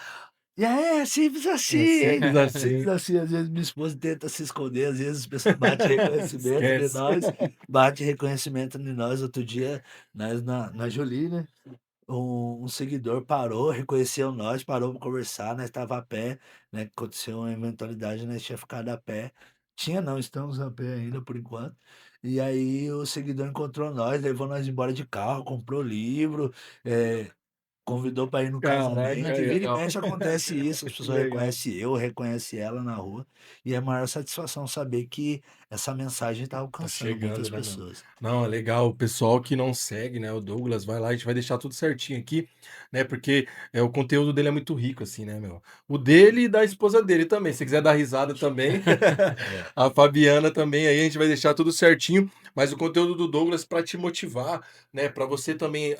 "E aí, é simples é assim, simples simples assim. assim". Às vezes minha esposa tenta se esconder, às vezes as pessoas batem reconhecimento de Esquece. nós, bate reconhecimento de nós. Outro dia, nós na Jolie, né, um seguidor parou, reconheceu nós, parou para conversar, nós estava a pé, né, aconteceu uma eventualidade, nós tinha ficado a pé. Tinha não, estamos a pé ainda por enquanto. E aí o seguidor encontrou nós, levou nós embora de carro, comprou livro, eh convidou para ir no Caraca, casamento, e Que aí, ó. vira e legal. mexe acontece isso, as Que pessoas legal. reconhecem eu, reconhece ela na rua, e é a maior satisfação saber que essa mensagem está Tá alcançando chegando, muitas né, meu? pessoas. Não, é legal. O pessoal que não segue, né, o Douglas, vai lá, a gente vai deixar tudo certinho aqui, né? Porque o conteúdo dele é muito rico, assim, né, meu? O dele e da esposa dele também. Se quiser dar risada também, É, a Fabiana também, aí a gente vai deixar tudo certinho. Mas o conteúdo do Douglas para te motivar, né? Para você também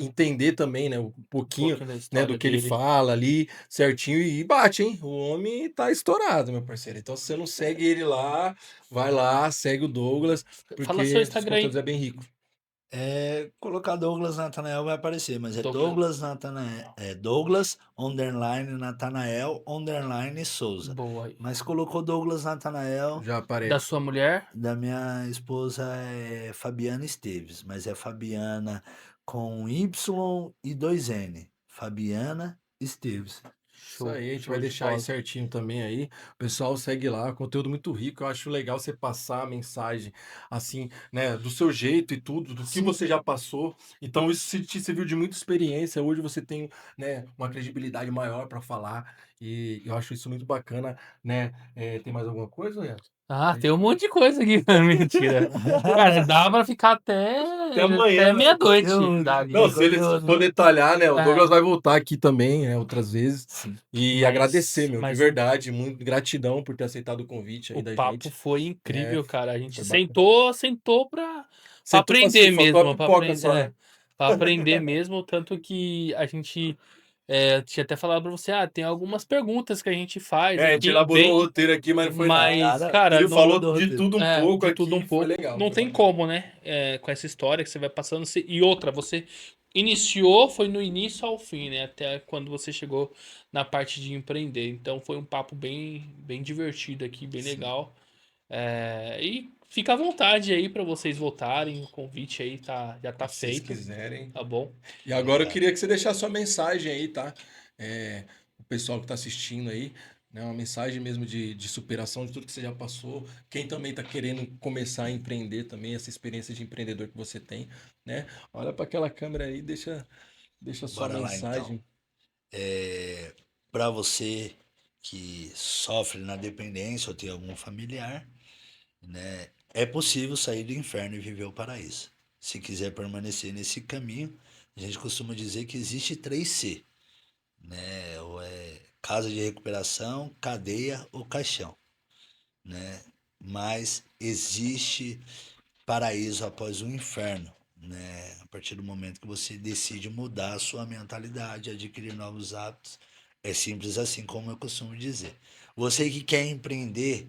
entender também, né? Um Um pouquinho, pouquinho da né, do história que ele dele. fala ali certinho e bate, hein? O homem tá estourado, meu parceiro. Então, se você não segue ele lá, vai lá, segue o Douglas, Fala seu porque os Instagram conteúdos aí. é bem rico. colocar Douglas Natanael vai aparecer, mas é Douglas. Douglas Natanael, Douglas underline Natanael underline Souza. Boa aí. Mas colocou Douglas Natanael. Já Da aparece. sua mulher? Da minha esposa é Fabiana Esteves, mas é Fabiana com Y e 2 N. Fabiana Esteves. Isso Show, aí, a gente vai show de deixar aí bola. certinho também aí. O pessoal segue lá, conteúdo muito rico. Eu acho legal você passar a mensagem assim, né, do seu jeito e tudo, do que Sim, você já passou. Então isso te serviu de muita experiência. Hoje você tem, né, uma credibilidade maior para falar e eu acho isso muito bacana, né? Tem mais alguma coisa, Ian? Ah, tem um monte de coisa aqui. Mentira. Cara, dá pra ficar até, Até amanhã, até né? meia-noite. eu, Não, tem Daria. se ele for conteúdo. detalhar, né? O Douglas É, vai voltar aqui também, né, outras vezes. Sim. E agradecer, mas, meu, de mas o, verdade, muito gratidão por ter aceitado o convite aí o da papo gente. foi É, incrível, cara. A gente foi bacana. sentou pra Sentou pra aprender se faltou a mesmo, pipoca só, né? pra aprender mesmo. Tanto que a gente tinha até falado pra você, tem algumas perguntas que a gente faz A gente aqui, elaborou o bem. roteiro aqui, mas não foi nada. Mas, Nada, cara, Ele nenhuma falou mudou o de roteiro. tudo um pouco de tudo aqui, um foi pouco. legal, Não foi tem bacana. como, né? Com essa história que você vai passando. E outra, você iniciou, foi no início ao fim, né? Até quando você chegou na parte de empreender. Então foi um papo bem divertido aqui, bem Sim. legal. E fica à vontade aí para vocês voltarem. O convite aí já tá Se vocês feito, quiserem. tá bom? E agora eu Obrigado. queria que você deixasse sua mensagem aí, tá? O pessoal que tá assistindo aí, né? Uma mensagem mesmo de superação de tudo que você já passou. Quem também está querendo começar a empreender também, essa experiência de empreendedor que você tem, né? Olha para aquela câmera aí, deixa a sua Bora lá então. mensagem. Para você que sofre na dependência ou tem algum familiar, né, é possível sair do inferno e viver o paraíso. Se quiser permanecer nesse caminho, a gente costuma dizer que existe 3C, né? Ou é casa de recuperação, cadeia ou caixão, né? Mas existe paraíso após o inferno, né? A partir do momento que você decide mudar a sua mentalidade, adquirir novos hábitos, é simples assim como eu costumo dizer. Você que quer empreender,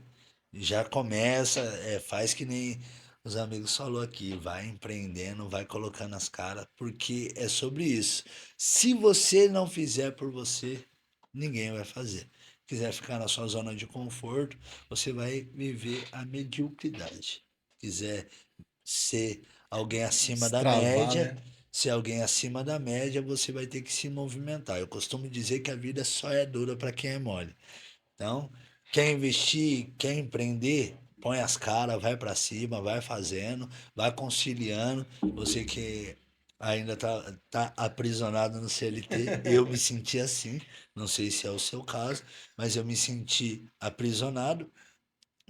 já começa, faz que nem os amigos falou aqui, vai empreendendo, vai colocando as caras, porque é sobre isso. Se você não fizer por você, ninguém vai fazer. Quiser ficar na sua zona de conforto, você vai viver a mediocridade. Quiser ser alguém acima da Destravar, média, né? ser alguém acima da média, você vai ter que se movimentar. Eu costumo dizer que a vida só é dura para quem é mole. Então, quer investir, quer empreender, põe as caras, vai para cima, vai fazendo, vai conciliando. Você que ainda tá aprisionado no CLT, eu me senti assim, não sei se é o seu caso, mas eu me senti aprisionado,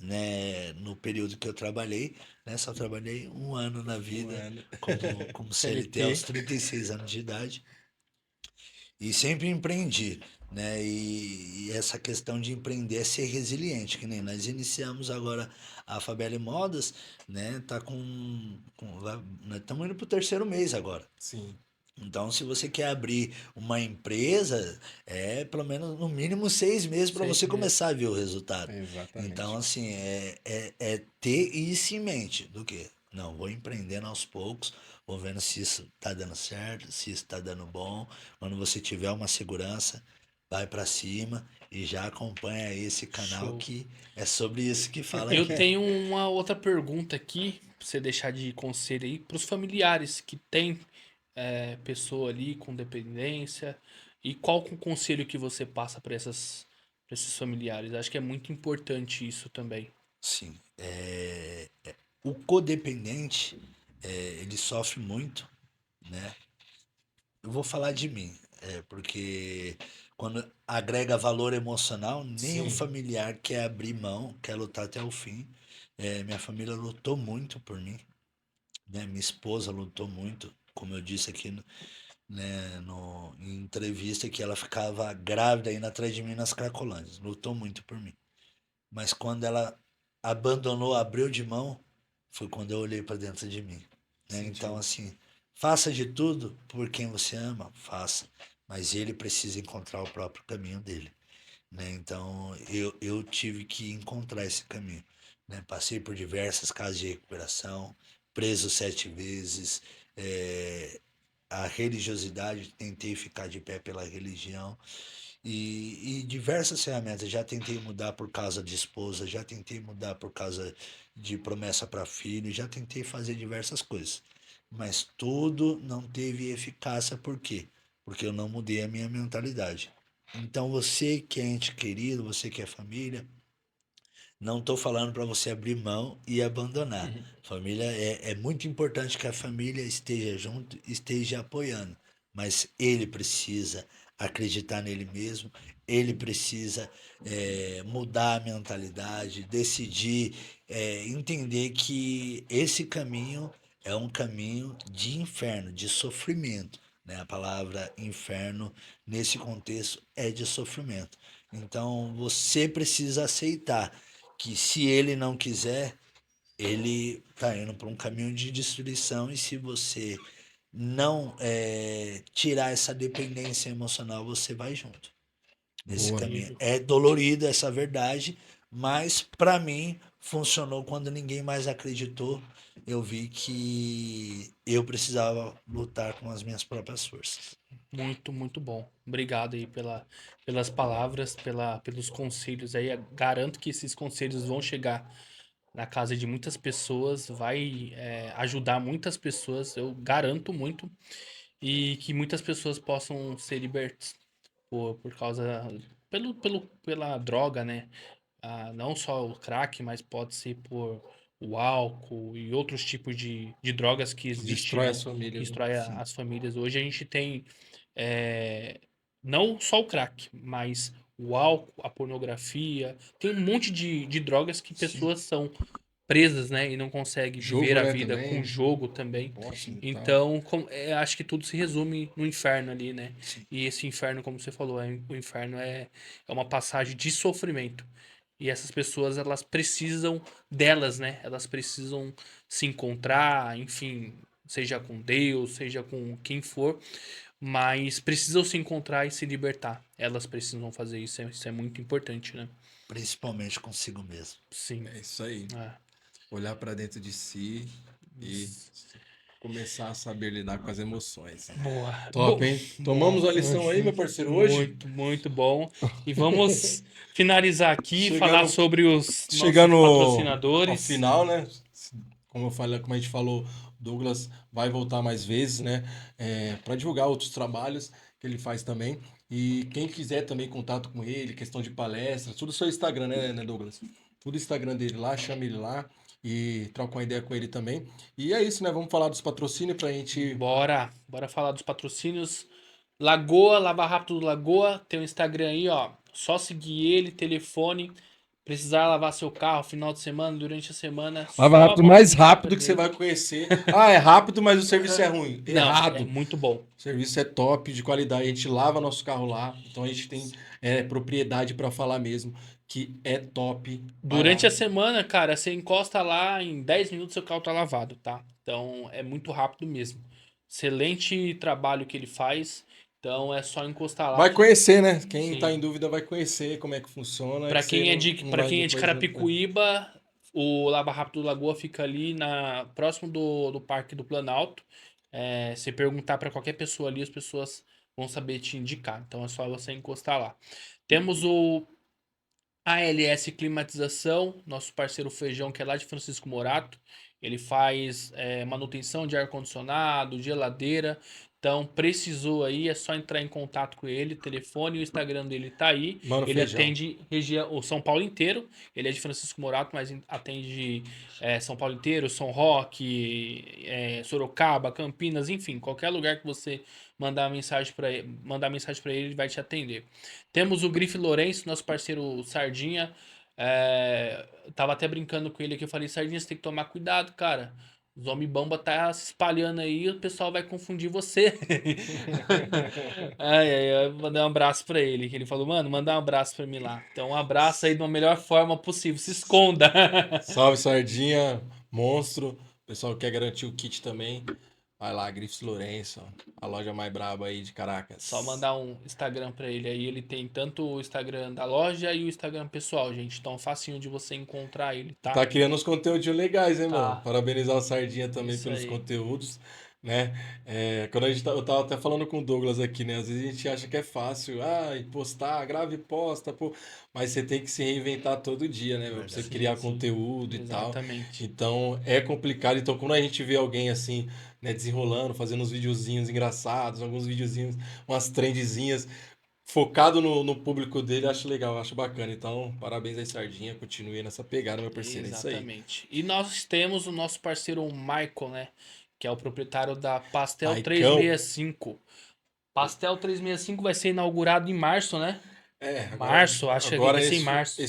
né, no período que eu trabalhei, né, só trabalhei um ano na vida Mano. como CLT aos CLT. 36 anos de idade. E sempre empreendi, né? E essa questão de empreender é ser resiliente, que nem nós iniciamos agora a Fabelle Modas, né? Tá nós estamos indo pro terceiro mês agora. Sim, Então, se você quer abrir uma empresa, é pelo menos no mínimo 6 meses para 6 você meses. começar a ver o resultado. Então, Exatamente. assim, é ter isso em mente, do que? Não, vou empreendendo aos poucos, vou vendo se isso tá dando certo, se isso tá dando bom. Quando você tiver uma segurança, vai para cima e já acompanha aí esse canal Show. que é sobre isso que fala Eu aqui. tenho uma outra pergunta aqui, pra você deixar de conselho aí, para os familiares que tem pessoa ali com dependência. E qual o conselho que você passa para para esses familiares? Acho que é muito importante isso também. Sim, o codependente, ele sofre muito, né? Eu vou falar de mim, porque quando agrega valor emocional, nenhum Sim. familiar quer abrir mão, quer lutar até o fim. Minha família lutou muito por mim, né? Minha esposa lutou muito, como eu disse aqui, né, em entrevista, que ela ficava grávida indo atrás de mim nas Cracolândias, lutou muito por mim. Mas quando ela abandonou, abriu de mão, foi quando eu olhei para dentro de mim, né? Então, Sentiu. assim, faça de tudo por quem você ama, faça, mas ele precisa encontrar o próprio caminho dele, né? Então, eu tive que encontrar esse caminho, né? Passei por diversas casas de recuperação, preso 7 vezes, a religiosidade, tentei ficar de pé pela religião, e diversas ferramentas. Já tentei mudar por causa de esposa, já tentei mudar por causa de promessa para filho, já tentei fazer diversas coisas. Mas tudo não teve eficácia, por quê? Porque eu não mudei a minha mentalidade. Então você que é ente querido, você que é família, não estou falando para você abrir mão e abandonar. Família é muito importante que a família esteja junto, esteja apoiando, mas ele precisa acreditar nele mesmo, ele precisa mudar a mentalidade, decidir, entender que esse caminho é um caminho de inferno, de sofrimento. Né? A palavra inferno, nesse contexto, é de sofrimento. Então você precisa aceitar que se ele não quiser, ele está indo para um caminho de destruição, e se você não tirar essa dependência emocional, você vai junto nesse Boa. caminho. Incrível. É dolorido essa verdade, mas para mim funcionou. Quando ninguém mais acreditou, eu vi que eu precisava lutar com as minhas próprias forças. Muito, muito bom. Obrigado aí pelas palavras, pelos conselhos aí. Garanto que esses conselhos vão chegar na casa de muitas pessoas, vai ajudar muitas pessoas, eu garanto muito, e que muitas pessoas possam ser libertas por causa pela droga, né? Não só o crack, mas pode ser por o álcool e outros tipos de drogas que existem, Destrói né? as Que famílias, né? destrói Sim. as famílias. Hoje a gente tem não só o crack, mas o álcool, a pornografia, tem um monte de drogas que Sim. pessoas são presas, né? E não conseguem viver Jogo, a né, vida com também. jogo também. Posse e tal. Então, acho que tudo se resume no inferno ali, né? Sim. E esse inferno, como você falou, o inferno é uma passagem de sofrimento. E essas pessoas, elas precisam delas, né? Elas precisam se encontrar, enfim, seja com Deus, seja com quem for, mas precisam se encontrar e se libertar. Elas precisam fazer isso, isso é muito importante, né? Principalmente consigo mesmo. Sim. É isso aí. É. Olhar pra dentro de si e começar a saber lidar com as emoções. Boa. Top, hein? Bom. Tomamos a lição aí, meu parceiro, hoje? Muito, muito bom. E vamos finalizar aqui e falar Chegando, sobre os nossos chegando ao patrocinadores. final, né? Como eu falei, como a gente falou, Douglas vai voltar mais vezes, né? Para divulgar outros trabalhos que ele faz também. E quem quiser também contato com ele, questão de palestra, tudo seu Instagram, né, Douglas? Tudo Instagram dele lá, chama ele lá e troca uma ideia com ele também. E é isso, né? Vamos falar dos patrocínios pra gente. Bora falar dos patrocínios. Lagoa, Lava Rápido do Lagoa, tem o Instagram aí, ó. Só seguir ele, telefone. Precisar lavar seu carro final de semana, durante a semana, Lava só rápido, mais rápido que você nele. vai conhecer. Ah, é rápido, mas o serviço é ruim. Não, é Errado. muito bom. O serviço é top, de qualidade. A gente lava nosso carro lá. Então a gente tem propriedade para falar mesmo que é top. Vai Durante lá. a semana, cara, você encosta lá, em 10 minutos seu carro tá lavado, tá? Então é muito rápido mesmo. Excelente trabalho que ele faz. Então é só encostar lá Vai que. conhecer, né? Quem tá Sim. em dúvida vai conhecer como é que funciona, Pra que você quem é não, de, não para vai quem é de depois. Carapicuíba, o Lava Rápido do Lagoa fica ali próximo do Parque do Planalto. Se perguntar pra qualquer pessoa ali, as pessoas vão saber te indicar. Então é só você encostar lá. Temos o ALS Climatização, nosso parceiro Feijão, que é lá de Francisco Morato. Ele faz manutenção de ar-condicionado, geladeira. Então, precisou aí, é só entrar em contato com ele. O telefone e o Instagram dele tá aí. Mano, Ele feijão. atende o São Paulo inteiro. Ele é de Francisco Morato, mas atende São Paulo inteiro, São Roque, Sorocaba, Campinas, enfim, qualquer lugar que você mandar mensagem para ele vai te atender. Temos o Grife Lourenço, nosso parceiro Sardinha. Tava até brincando com ele aqui. Eu falei, Sardinha, você tem que tomar cuidado, cara. Os homem bomba tá se espalhando aí, o pessoal vai confundir você. Eu mandei um abraço pra ele. Que ele falou, mano, manda um abraço pra mim lá. Então, um abraço aí de uma melhor forma possível. Se esconda. Salve, Sardinha, monstro. O pessoal quer garantir o kit também. Vai lá, Grifes Lourenço, a loja mais braba aí de Só Caracas. mandar um Instagram pra ele aí. Ele tem tanto o Instagram da loja e o Instagram pessoal, gente. Então, facinho de você encontrar ele, tá? Tá criando uns conteúdinhos legais, hein, mano? Tá. Parabenizar o Sardinha também Isso pelos aí. conteúdos, né? Quando a gente eu tava até falando com o Douglas aqui, né? Às vezes a gente acha que é fácil, e postar, grave e posta, pô. Mas você tem que se reinventar todo dia, né, meu? Pra você Verdade. criar Sim, sim. conteúdo e tal. Exatamente. Então é complicado. Então quando a gente vê alguém assim, né, desenrolando, fazendo uns videozinhos engraçados, alguns videozinhos, umas trendzinhas, focado no público dele, acho legal, acho bacana. Então, parabéns aí, Sardinha. Continue nessa pegada, meu parceiro. É isso aí. Exatamente. E nós temos o nosso parceiro Michael, né? Que é o proprietário da Pastel Maicão. 365. Pastel 365 vai ser inaugurado em março, né? Agora, Março, acho que vai agora ser em março.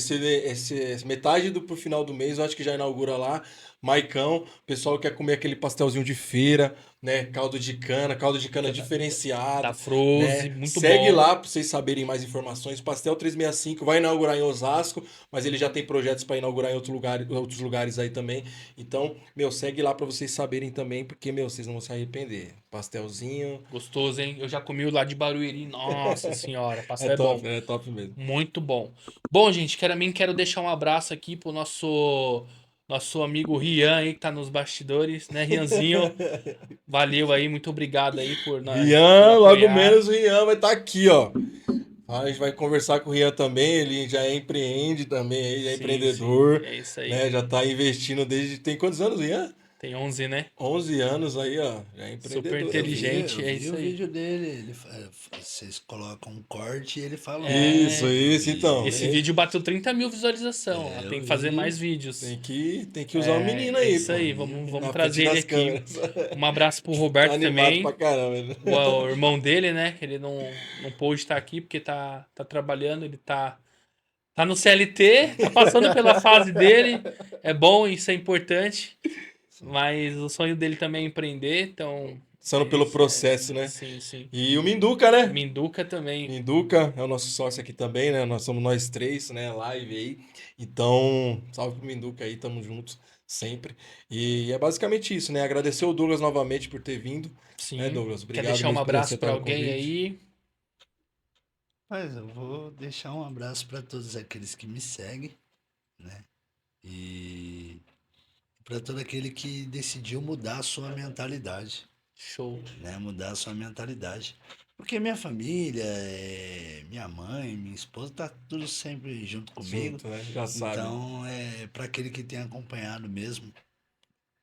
metade do pro final do mês, eu acho que já inaugura lá. Maicão, o pessoal quer comer aquele pastelzinho de feira, né? Caldo de cana Da diferenciado, Froze, né? muito Segue bom. lá para vocês saberem mais informações. Pastel 365 vai inaugurar em Osasco, mas ele já tem projetos para inaugurar em outros lugares aí também. Então, meu, segue lá para vocês saberem também, porque, meu, vocês não vão se arrepender. Pastelzinho, Gostoso, hein? Eu já comi o lá de Barueri. Nossa senhora, pastel é bom. é top mesmo. Muito bom. Bom, gente, quero deixar um abraço aqui pro nosso amigo Rian aí que tá nos bastidores, né, Rianzinho? Valeu aí, muito obrigado aí por Rian, logo apoiar. menos o Rian vai estar aqui, ó. A gente vai conversar com o Rian também, ele já empreende também, ele é Sim, sim, empreendedor, é isso aí. né? Já tá investindo desde... Tem quantos anos, Rian? Tem 11, né? 11 anos aí, ó. Já é Super empreendedor. inteligente. Eu é vi isso o aí. vídeo dele, vocês colocam um corte e ele falou. Isso, então. Esse vídeo bateu 30 mil visualizações. É, Tem eu que fazer vi. mais vídeos. Tem que usar o menino É aí, isso pô. aí, vamos Na trazer frente ele das aqui. câmeras. Um abraço pro Tá Roberto animado também. pra caramba. Né? O irmão dele, né? Que ele não pôde estar aqui porque tá trabalhando, ele tá no CLT, tá passando pela fase dele. É bom, isso é importante. Mas o sonho dele também é empreender, então. Passando pelo processo, né? Sim, sim. E o Minduca, né? Minduca também. Minduca é o nosso sócio aqui também, né? Nós somos nós três, né? Live aí. Então, salve pro Minduca aí, tamo juntos sempre. E é basicamente isso, né? Agradecer o Douglas novamente por ter vindo. Sim. Né, Douglas? Quer Obrigado deixar um mesmo por abraço aceitar pra o alguém convite. aí? Mas eu vou deixar um abraço para todos aqueles que me seguem, né? E para todo aquele que decidiu mudar a sua mentalidade, Show. né? Mudar a sua mentalidade. Porque minha família, minha mãe, minha esposa, tá tudo sempre junto comigo. Junto, né? Já sabe. Então, para aquele que tem acompanhado mesmo,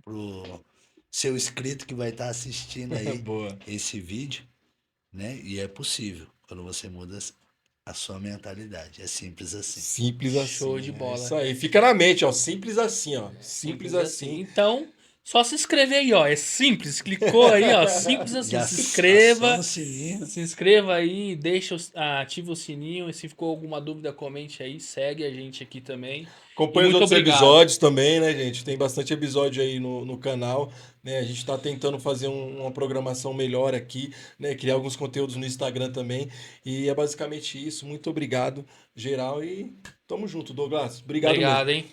pro seu inscrito que vai estar assistindo aí Boa. esse vídeo, né? E é possível quando você muda a sua mentalidade. É simples assim. Simples assim. Show de É bola. isso aí. Fica na mente, ó. Simples assim, ó. Simples assim. Então, só se inscrever aí, ó. É simples. Clicou aí, ó. Simples assim. Já Se inscreva. aciona o sininho. Se inscreva aí, ativa o sininho. E se ficou alguma dúvida, comente aí. Segue a gente aqui também. Acompanhe os muito outros obrigado. episódios também, né, gente? Tem bastante episódio aí no canal, né? A gente tá tentando fazer uma programação melhor aqui, né? Criar alguns conteúdos no Instagram também. E é basicamente isso. Muito obrigado, geral. E tamo junto, Douglas. Obrigado mesmo. Obrigado, hein?